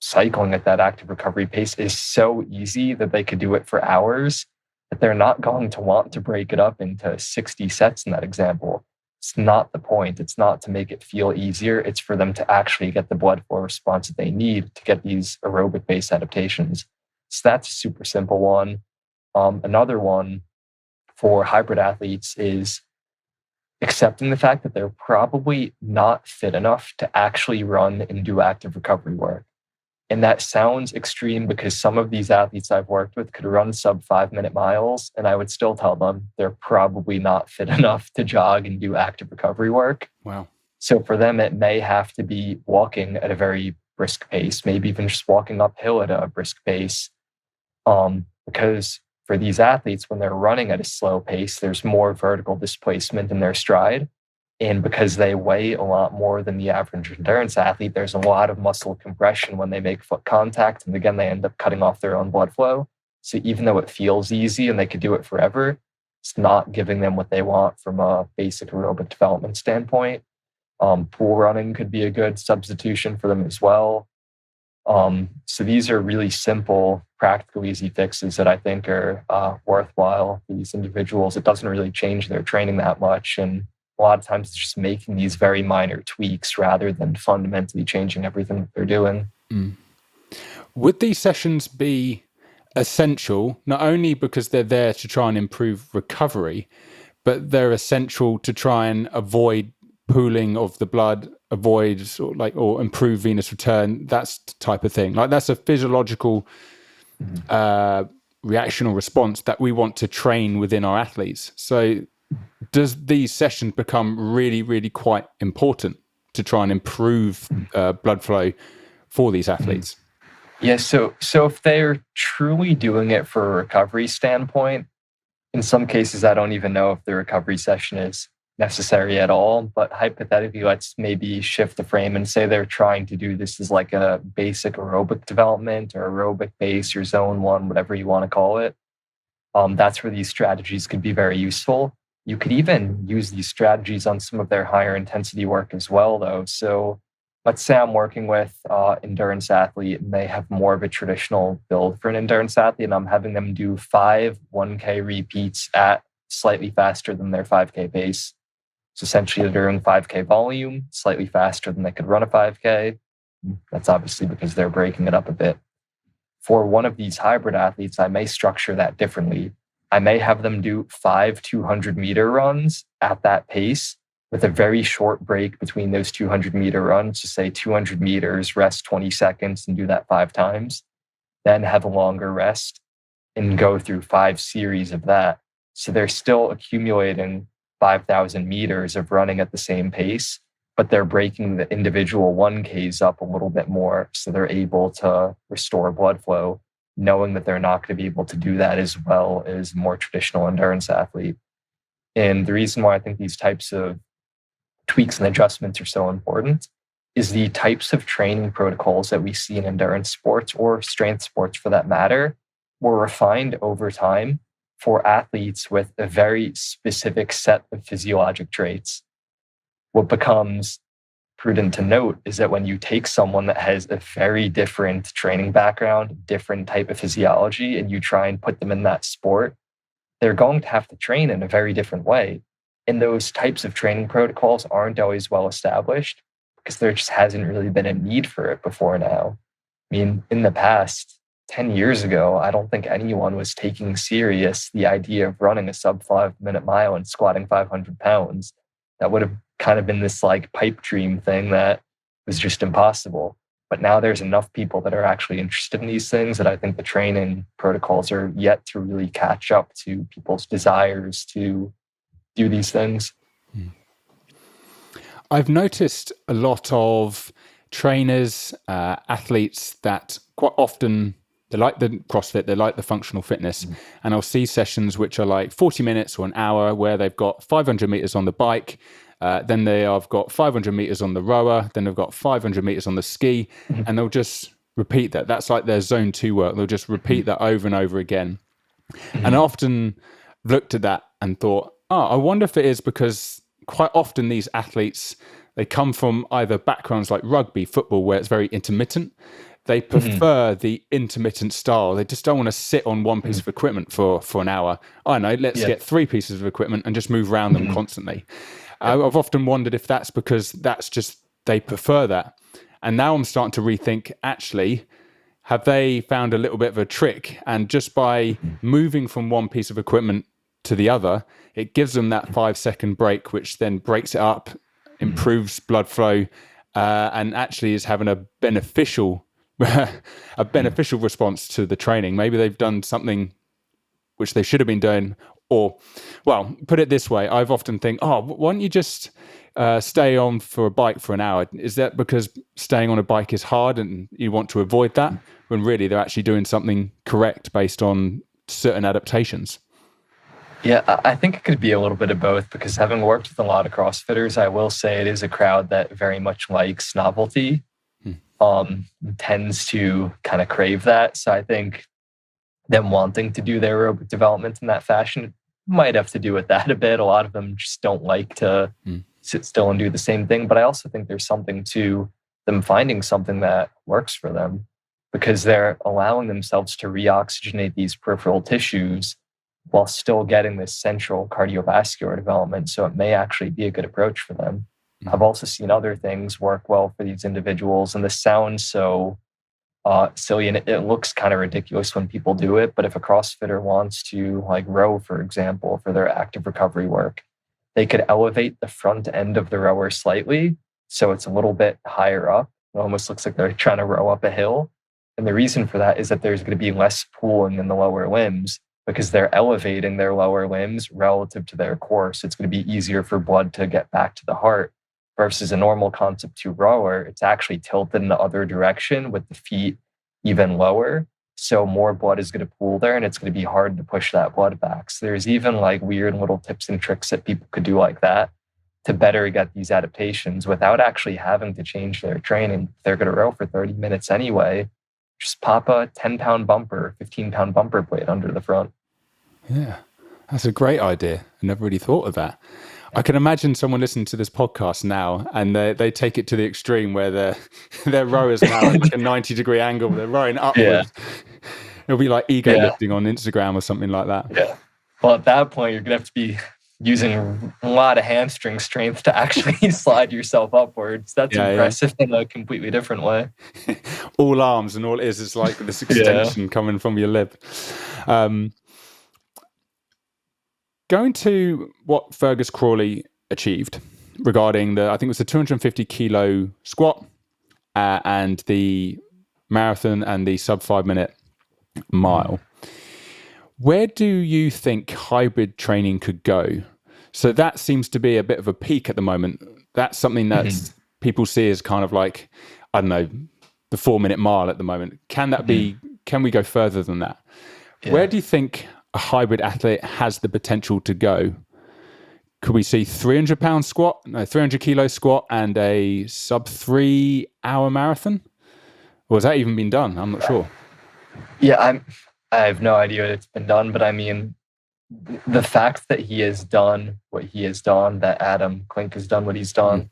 cycling at that active recovery pace is so easy that they could do it for hours, that they're not going to want to break it up into 60 sets in that example. It's not the point. It's not to make it feel easier. It's for them to actually get the blood flow response that they need to get these aerobic-based adaptations. So that's a super simple one. Another one for hybrid athletes is accepting the fact that they're probably not fit enough to actually run and do active recovery work. And that sounds extreme because some of these athletes I've worked with could run sub 5-minute miles, and I would still tell them they're probably not fit enough to jog and do active recovery work. Wow. So for them, it may have to be walking at a very brisk pace, maybe even just walking uphill at a brisk pace. Because for these athletes, when they're running at a slow pace, there's more vertical displacement in their stride. And because they weigh a lot more than the average endurance athlete, there's a lot of muscle compression when they make foot contact. And again, they end up cutting off their own blood flow. So even though it feels easy and they could do it forever, it's not giving them what they want from a basic aerobic development standpoint. Pool running could be a good substitution for them as well. So these are really simple, practical, easy fixes that I think are worthwhile for these individuals. It doesn't really change their training that much. And a lot of times it's just making these very minor tweaks rather than fundamentally changing everything that they're doing. Would these sessions be essential, not only because they're there to try and improve recovery, but they're essential to try and avoid pooling of the blood, avoid or improve venous return, that type of thing? Like that's a physiological reaction or response that we want to train within our athletes. So does these sessions become really, really quite important to try and improve blood flow for these athletes? Yeah, so if they're truly doing it for a recovery standpoint, in some cases, I don't even know if the recovery session is necessary at all. But hypothetically, let's maybe shift the frame and say they're trying to do this as like a basic aerobic development or aerobic base or zone one, whatever you want to call it. That's where these strategies could be very useful. You could even use these strategies on some of their higher intensity work as well, though. So let's say I'm working with endurance athlete and they have more of a traditional build for an endurance athlete, and I'm having them do 5 1K repeats at slightly faster than their 5K pace. So essentially they're doing 5K volume, slightly faster than they could run a 5K. That's obviously because they're breaking it up a bit. For one of these hybrid athletes, I may structure that differently. I may have them do 5 200-meter runs at that pace with a very short break between those 200-meter runs, to say 200 meters, rest 20 seconds and do that 5 times, then have a longer rest and go through 5 series of that. So they're still accumulating 5,000 meters of running at the same pace, but they're breaking the individual 1Ks up a little bit more so they're able to restore blood flow, knowing that they're not going to be able to do that as well as a more traditional endurance athlete. And the reason why I think these types of tweaks and adjustments are so important is the types of training protocols that we see in endurance sports or strength sports for that matter were refined over time for athletes with a very specific set of physiologic traits. What becomes prudent to note is that when you take someone that has a very different training background, different type of physiology, and you try and put them in that sport, they're going to have to train in a very different way. And those types of training protocols aren't always well established because there just hasn't really been a need for it before now. I mean, in the past, 10 years ago, I don't think anyone was taking serious the idea of running a sub 5-minute mile and squatting 500 pounds. That would have kind of been this like pipe dream thing that was just impossible. But now there's enough people that are actually interested in these things that I think the training protocols are yet to really catch up to people's desires to do these things. I've noticed a lot of trainers, athletes that quite often they like the CrossFit, they like the functional fitness, and I'll see sessions which are like 40 minutes or an hour where they've got 500 meters on the bike, then they have got 500 meters on the rower, then they've got 500 meters on the ski, and they'll just repeat that. That's like their zone 2 work. They'll just repeat that over and over again. And I often looked at that and thought, I wonder if it is because quite often these athletes, they come from either backgrounds like rugby, football, where it's very intermittent. They prefer the intermittent style. They just don't want to sit on one piece of equipment for an hour. I know, let's get 3 pieces of equipment and just move around them constantly. I've often wondered if that's because that's just, they prefer that. And now I'm starting to rethink, actually, have they found a little bit of a trick? And just by moving from one piece of equipment to the other, it gives them that 5-second break, which then breaks it up, improves blood flow, and actually is having a beneficial response to the training. Maybe they've done something which they should have been doing, or, well, put it this way, I've often think, why don't you just stay on for a bike for an hour? Is that because staying on a bike is hard and you want to avoid that, when really they're actually doing something correct based on certain adaptations? Yeah, I think it could be a little bit of both, because having worked with a lot of CrossFitters, I will say it is a crowd that very much likes novelty, tends to kind of crave that. So I think them wanting to do their aerobic development in that fashion might have to do with that a bit. A lot of them just don't like to sit still and do the same thing. But I also think there's something to them finding something that works for them, because they're allowing themselves to reoxygenate these peripheral tissues while still getting this central cardiovascular development. So it may actually be a good approach for them. I've also seen other things work well for these individuals, and this sounds so silly, and it looks kind of ridiculous when people do it. But if a CrossFitter wants to like row, for example, for their active recovery work, they could elevate the front end of the rower slightly, so it's a little bit higher up. It almost looks like they're trying to row up a hill. And the reason for that is that there's going to be less pooling in the lower limbs, because they're elevating their lower limbs relative to their core. So it's going to be easier for blood to get back to the heart. Versus a normal concept 2 rower, it's actually tilted in the other direction with the feet even lower. So more blood is going to pool there, and it's going to be hard to push that blood back. So there's even like weird little tips and tricks that people could do like that to better get these adaptations without actually having to change their training. If they're going to row for 30 minutes anyway, just pop a 10-pound bumper, 15-pound bumper plate under the front. Yeah, that's a great idea. I never really thought of that. I can imagine someone listening to this podcast now, and they take it to the extreme where their rowers now at like a 90-degree angle. They're rowing upwards. Yeah. It'll be like ego lifting on Instagram or something like that. Yeah. Well, at that point, you're going to have to be using a lot of hamstring strength to actually slide yourself upwards. That's impressive in a completely different way. All arms, and all it is like this extension coming from your lip. Going to what Fergus Crawley achieved regarding I think it was the 250 kilo squat and the marathon and the sub 5 minute mile. Where do you think hybrid training could go? So that seems to be a bit of a peak at the moment. That's something that people see as kind of like, I don't know, the 4 minute mile at the moment. Can that be, can we go further than that? Yeah. Where do you think a hybrid athlete has the potential to go? Could we see 300 kilo squat and a sub 3 hour marathon? Or has that even been done? I'm not sure. Yeah, I have no idea if it's been done, but I mean, the fact that he has done what he has done, that Adam Klink has done what he's done,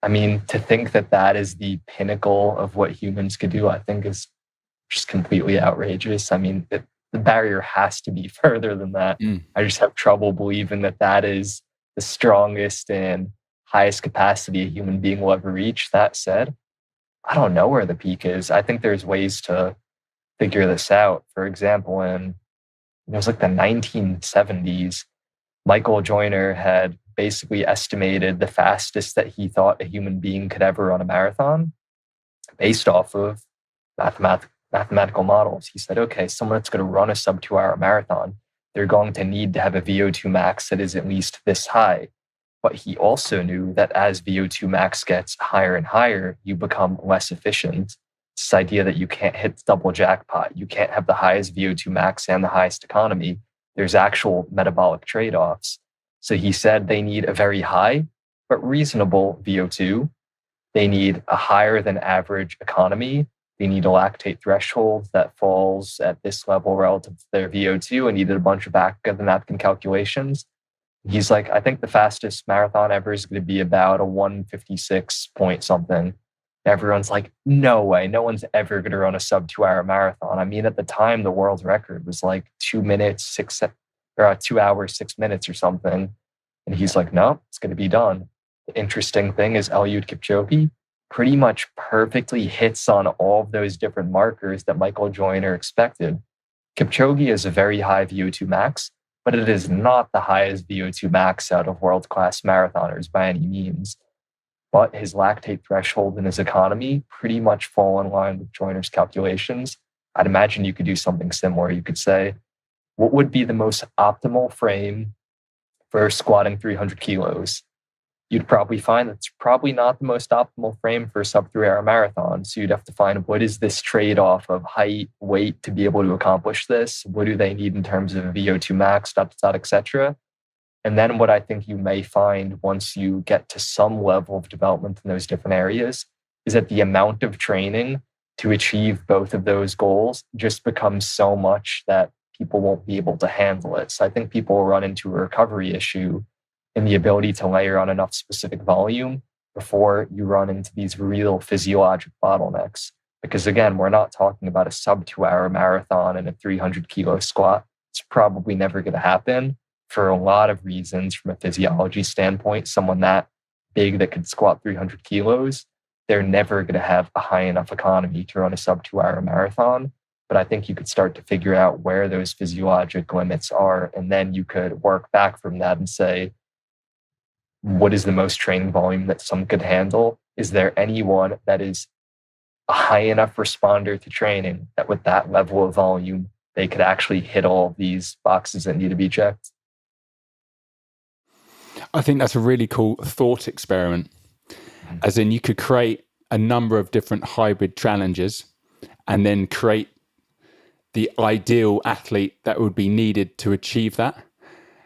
I mean, to think that that is the pinnacle of what humans could do, I think is just completely outrageous. I mean, the barrier has to be further than that. I just have trouble believing that that is the strongest and highest capacity a human being will ever reach. That said, I don't know where the peak is. I think there's ways to figure this out. For example, it was like the 1970s, Michael Joyner had basically estimated the fastest that he thought a human being could ever run a marathon based off of mathematical models. He said, okay, someone that's going to run a sub 2 hour marathon, they're going to need to have a VO2 max that is at least this high. But he also knew that as VO2 max gets higher and higher, you become less efficient. this idea that you can't hit the double jackpot. You can't have the highest VO2 max and the highest economy. There's actual metabolic trade-offs. So he said they need a very high but reasonable VO2. They need a higher than average economy. They need a lactate threshold that falls at this level relative to their VO2, and he did a bunch of back of the napkin calculations. He's like, I think the fastest marathon ever is going to be about a 156 point something. Everyone's like, no way. No one's ever going to run a sub 2 hour marathon. I mean, at the time, the world record was like 2 minutes, 2 hours, 6 minutes or something. And he's like, no, it's going to be done. The interesting thing is Eliud Kipchoge pretty much perfectly hits on all of those different markers that Michael Joyner expected. Kipchoge is a very high VO2 max, but it is not the highest VO2 max out of world-class marathoners by any means. But his lactate threshold and his economy pretty much fall in line with Joyner's calculations. I'd imagine you could do something similar. You could say, what would be the most optimal frame for squatting 300 kilos? You'd probably find that's probably not the most optimal frame for a sub 3 hour marathon. So you'd have to find, what is this trade-off of height, weight to be able to accomplish this? What do they need in terms of VO2 max, etc. And then what I think you may find once you get to some level of development in those different areas is that the amount of training to achieve both of those goals just becomes so much that people won't be able to handle it. So I think people will run into a recovery issue in the ability to layer on enough specific volume before you run into these real physiologic bottlenecks. Because again, we're not talking about a sub 2 hour marathon and a 300 kilo squat. It's probably never going to happen for a lot of reasons from a physiology standpoint. Someone that big that could squat 300 kilos, they're never going to have a high enough economy to run a sub 2 hour marathon. But I think you could start to figure out where those physiologic limits are. And then you could work back from that and say, what is the most training volume that some could handle? Is there anyone that is a high enough responder to training that with that level of volume, they could actually hit all of these boxes that need to be checked? I think that's a really cool thought experiment. As in, you could create a number of different hybrid challenges and then create the ideal athlete that would be needed to achieve that.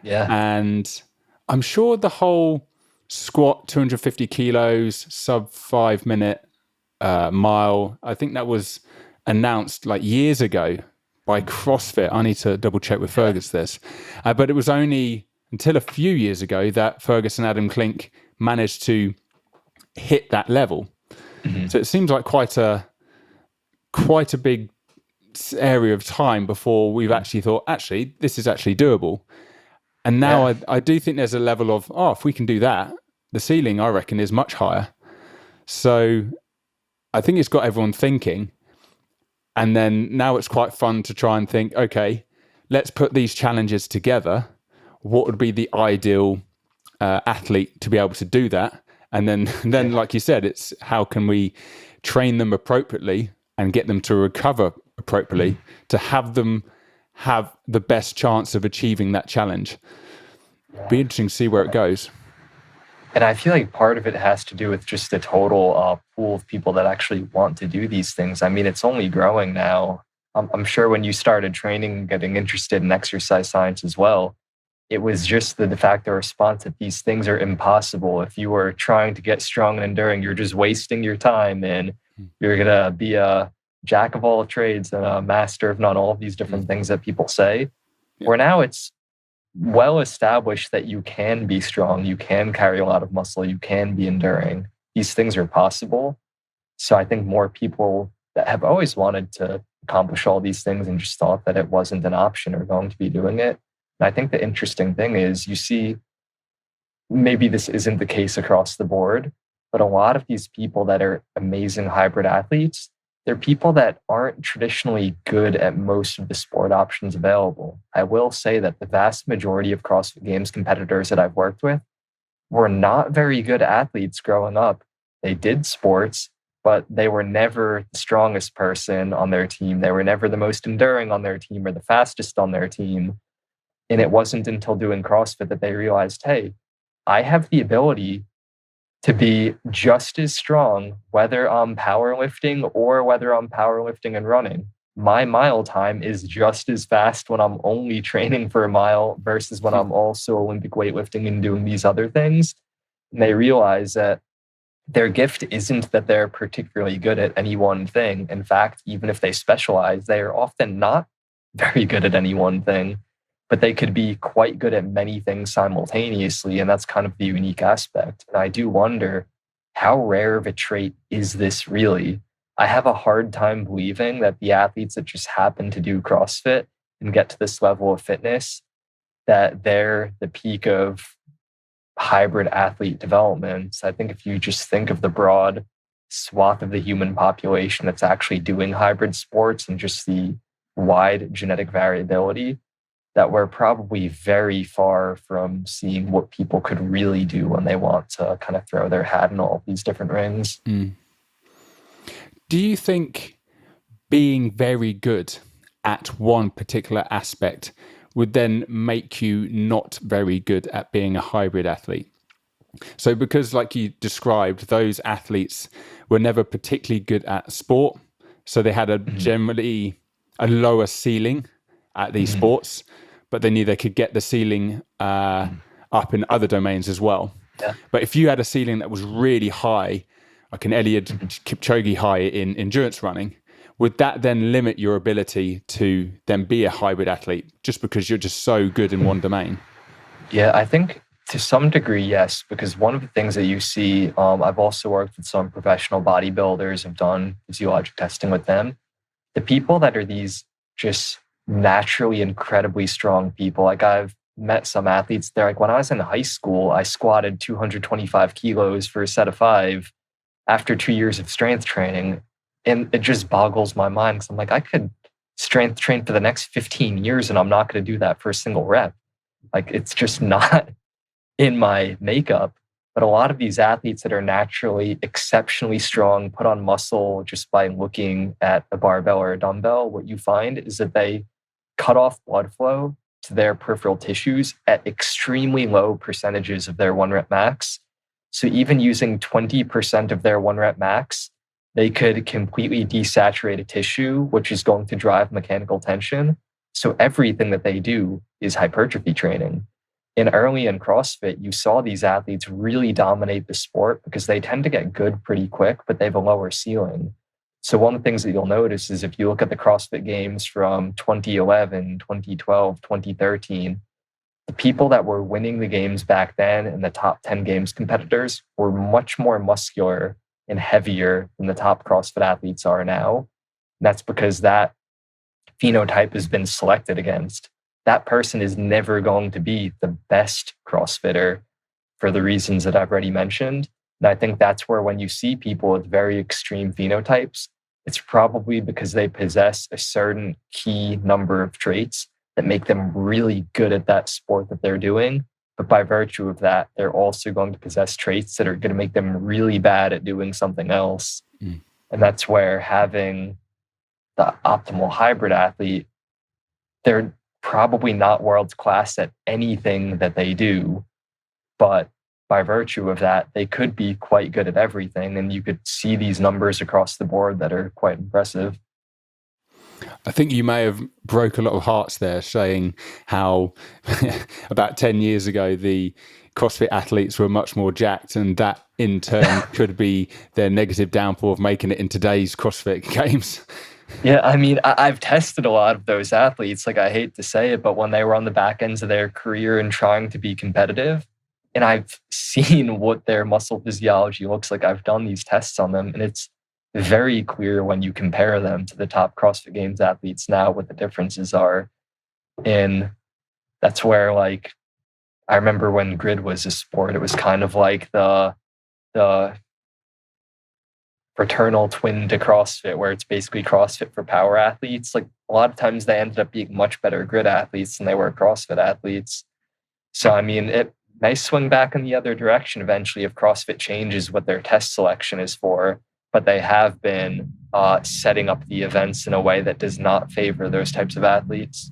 Yeah. And I'm sure the whole squat 250 kilos, sub 5 minute mile, I think that was announced like years ago by CrossFit. I need to double check with Fergus this. But it was only until a few years ago that Fergus and Adam Klink managed to hit that level. Mm-hmm. So it seems like quite a big area of time before we've actually thought, actually, this is actually doable. And now I do think there's a level of, if we can do that, the ceiling, I reckon, is much higher. So I think it's got everyone thinking. And then now it's quite fun to try and think, okay, let's put these challenges together. What would be the ideal athlete to be able to do that? And then like you said, it's how can we train them appropriately and get them to recover appropriately to have them have the best chance of achieving that challenge. Be interesting to see where it goes. And I feel like part of it has to do with just the total pool of people that actually want to do these things. I mean, it's only growing now. I'm sure when you started training, getting interested in exercise science as well, it was just the de facto response that these things are impossible. If you were trying to get strong and enduring, you're just wasting your time and you're going to be a jack of all trades and a master of none, all of these different things that people say. Yeah. Where now it's well established that you can be strong, you can carry a lot of muscle, you can be enduring. These things are possible. So I think more people that have always wanted to accomplish all these things and just thought that it wasn't an option are going to be doing it. And I think the interesting thing is you see, maybe this isn't the case across the board, but a lot of these people that are amazing hybrid athletes, they're people that aren't traditionally good at most of the sport options available. I will say that the vast majority of CrossFit Games competitors that I've worked with were not very good athletes growing up. They did sports, but they were never the strongest person on their team. They were never the most enduring on their team or the fastest on their team. And it wasn't until doing CrossFit that they realized, hey, I have the ability to be just as strong, whether I'm powerlifting or whether I'm powerlifting and running. My mile time is just as fast when I'm only training for a mile versus when I'm also Olympic weightlifting and doing these other things. And they realize that their gift isn't that they're particularly good at any one thing. In fact, even if they specialize, they are often not very good at any one thing, but they could be quite good at many things simultaneously. And that's kind of the unique aspect. And I do wonder, how rare of a trait is this really? I have a hard time believing that the athletes that just happen to do CrossFit and get to this level of fitness, that they're the peak of hybrid athlete development. I think if you just think of the broad swath of the human population that's actually doing hybrid sports and just the wide genetic variability, that we're probably very far from seeing what people could really do when they want to kind of throw their hat in all these different rings. Do you think being very good at one particular aspect would then make you not very good at being a hybrid athlete? So because, like you described, those athletes were never particularly good at sport, so they had a generally a lower ceiling at these sports, but they knew they could get the ceiling up in other domains as well. Yeah. But if you had a ceiling that was really high, like an Eliud Kipchoge high in endurance running, would that then limit your ability to then be a hybrid athlete just because you're just so good in one domain? Yeah, I think to some degree, yes, because one of the things that you see, I've also worked with some professional bodybuilders, have done physiologic testing with them. The people that are these just naturally incredibly strong people, like I've met some athletes, they're like, when I was in high school, I squatted 225 kilos for a set of 5 after 2 years of strength training. And it just boggles my mind because I'm like, I could strength train for the next 15 years and I'm not going to do that for a single rep. Like, it's just not in my makeup. But a lot of these athletes that are naturally exceptionally strong, put on muscle just by looking at a barbell or a dumbbell, what you find is that they cut off blood flow to their peripheral tissues at extremely low percentages of their 1 rep max. So even using 20% of their 1 rep max, they could completely desaturate a tissue, which is going to drive mechanical tension. So everything that they do is hypertrophy training. And early in CrossFit, you saw these athletes really dominate the sport because they tend to get good pretty quick, but they have a lower ceiling. So one of the things that you'll notice is if you look at the CrossFit Games from 2011, 2012, 2013, the people that were winning the games back then and the top 10 games competitors were much more muscular and heavier than the top CrossFit athletes are now. And that's because that phenotype has been selected against. That person is never going to be the best CrossFitter for the reasons that I've already mentioned. And I think that's where when you see people with very extreme phenotypes, it's probably because they possess a certain key number of traits that make them really good at that sport that they're doing. But by virtue of that, they're also going to possess traits that are going to make them really bad at doing something else. And that's where having the optimal hybrid athlete, they're probably not world class at anything that they do, but by virtue of that, they could be quite good at everything. And you could see these numbers across the board that are quite impressive. I think you may have broke a lot of hearts there, saying how about 10 years ago, the CrossFit athletes were much more jacked, and that in turn could be their negative downfall of making it in today's CrossFit games. Yeah, I mean, I've tested a lot of those athletes. Like, I hate to say it, but when they were on the back ends of their career and trying to be competitive, and I've seen what their muscle physiology looks like, I've done these tests on them, and it's very clear when you compare them to the top CrossFit Games athletes now what the differences are. And that's where, like, I remember when grid was a sport, it was kind of like the fraternal twin to CrossFit, where it's basically CrossFit for power athletes. Like, a lot of times they ended up being much better grid athletes than they were CrossFit athletes. So, I mean, it may swing back in the other direction eventually if CrossFit changes what their test selection is for, but they have been setting up the events in a way that does not favor those types of athletes.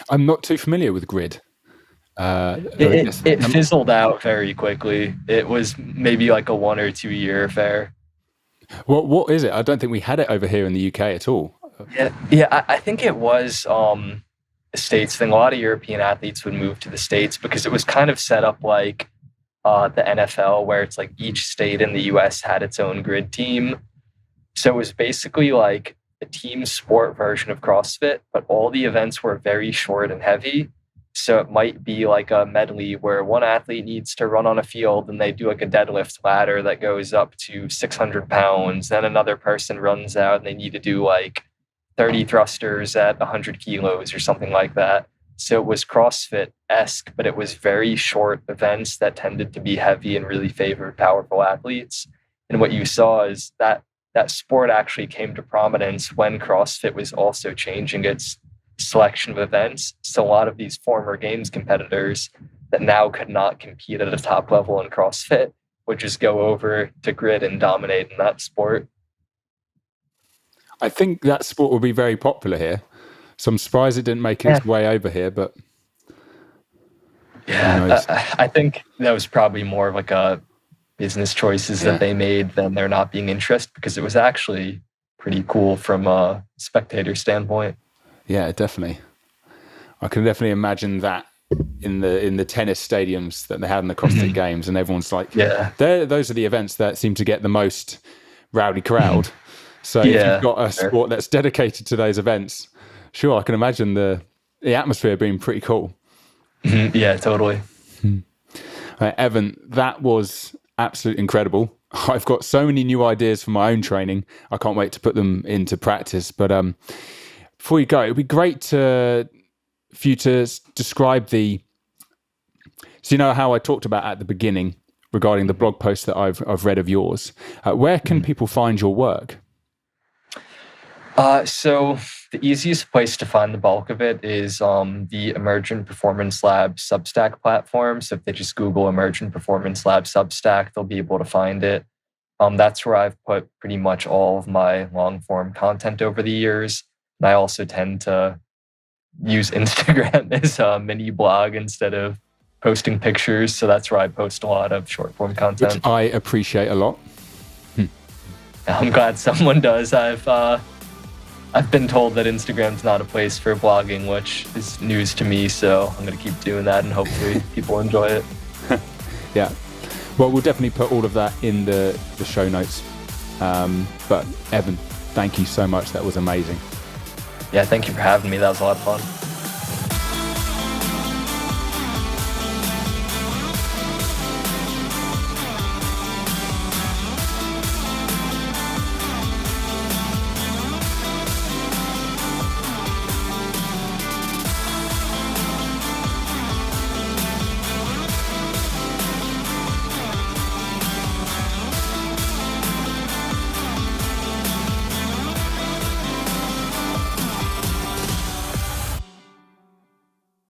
I'm not too familiar with grid. It fizzled out very quickly. It was maybe like a 1 or 2 year affair. What is it? I don't think we had it over here in the UK at all. I think it was the States thing. A lot of European athletes would move to the States because it was kind of set up like the NFL, where it's like each state in the US had its own grid team. So it was basically like a team sport version of CrossFit, but all the events were very short and heavy. So it might be like a medley where one athlete needs to run on a field and they do like a deadlift ladder that goes up to 600 pounds. Then another person runs out and they need to do like 30 thrusters at 100 kilos or something like that. So it was CrossFit-esque, but it was very short events that tended to be heavy and really favored powerful athletes. And what you saw is that sport actually came to prominence when CrossFit was also changing its selection of events. So a lot of these former games competitors that now could not compete at a top level in CrossFit would just go over to grid and dominate in that sport. I think that sport will be very popular here. So I'm surprised it didn't make its way over here, but I think that was probably more of like a business choices that they made than there not being interest, because it was actually pretty cool from a spectator standpoint. Yeah, definitely. I can definitely imagine that in the tennis stadiums that they had in the CrossFit Games, and everyone's like, those are the events that seem to get the most rowdy crowd. So if you've got a sport that's dedicated to those events, sure, I can imagine the atmosphere being pretty cool. Yeah, totally. Right, Evan, that was absolutely incredible. I've got so many new ideas for my own training. I can't wait to put them into practice. But before you go, it'd be great for you to describe so you know how I talked about at the beginning regarding the blog post that I've read of yours. Where can people find your work? So the easiest place to find the bulk of it is the Emergent Performance Lab Substack platform. So if they just Google Emergent Performance Lab Substack, they'll be able to find it. That's where I've put pretty much all of my long form content over the years. And I also tend to use Instagram as a mini blog instead of posting pictures. So that's where I post a lot of short form content. Which I appreciate a lot. I'm glad someone does. I've been told that Instagram's not a place for blogging, which is news to me. So I'm going to keep doing that and hopefully people enjoy it. Yeah. Well, we'll definitely put all of that in the show notes. But Evan, thank you so much. That was amazing. Yeah, thank you for having me. That was a lot of fun.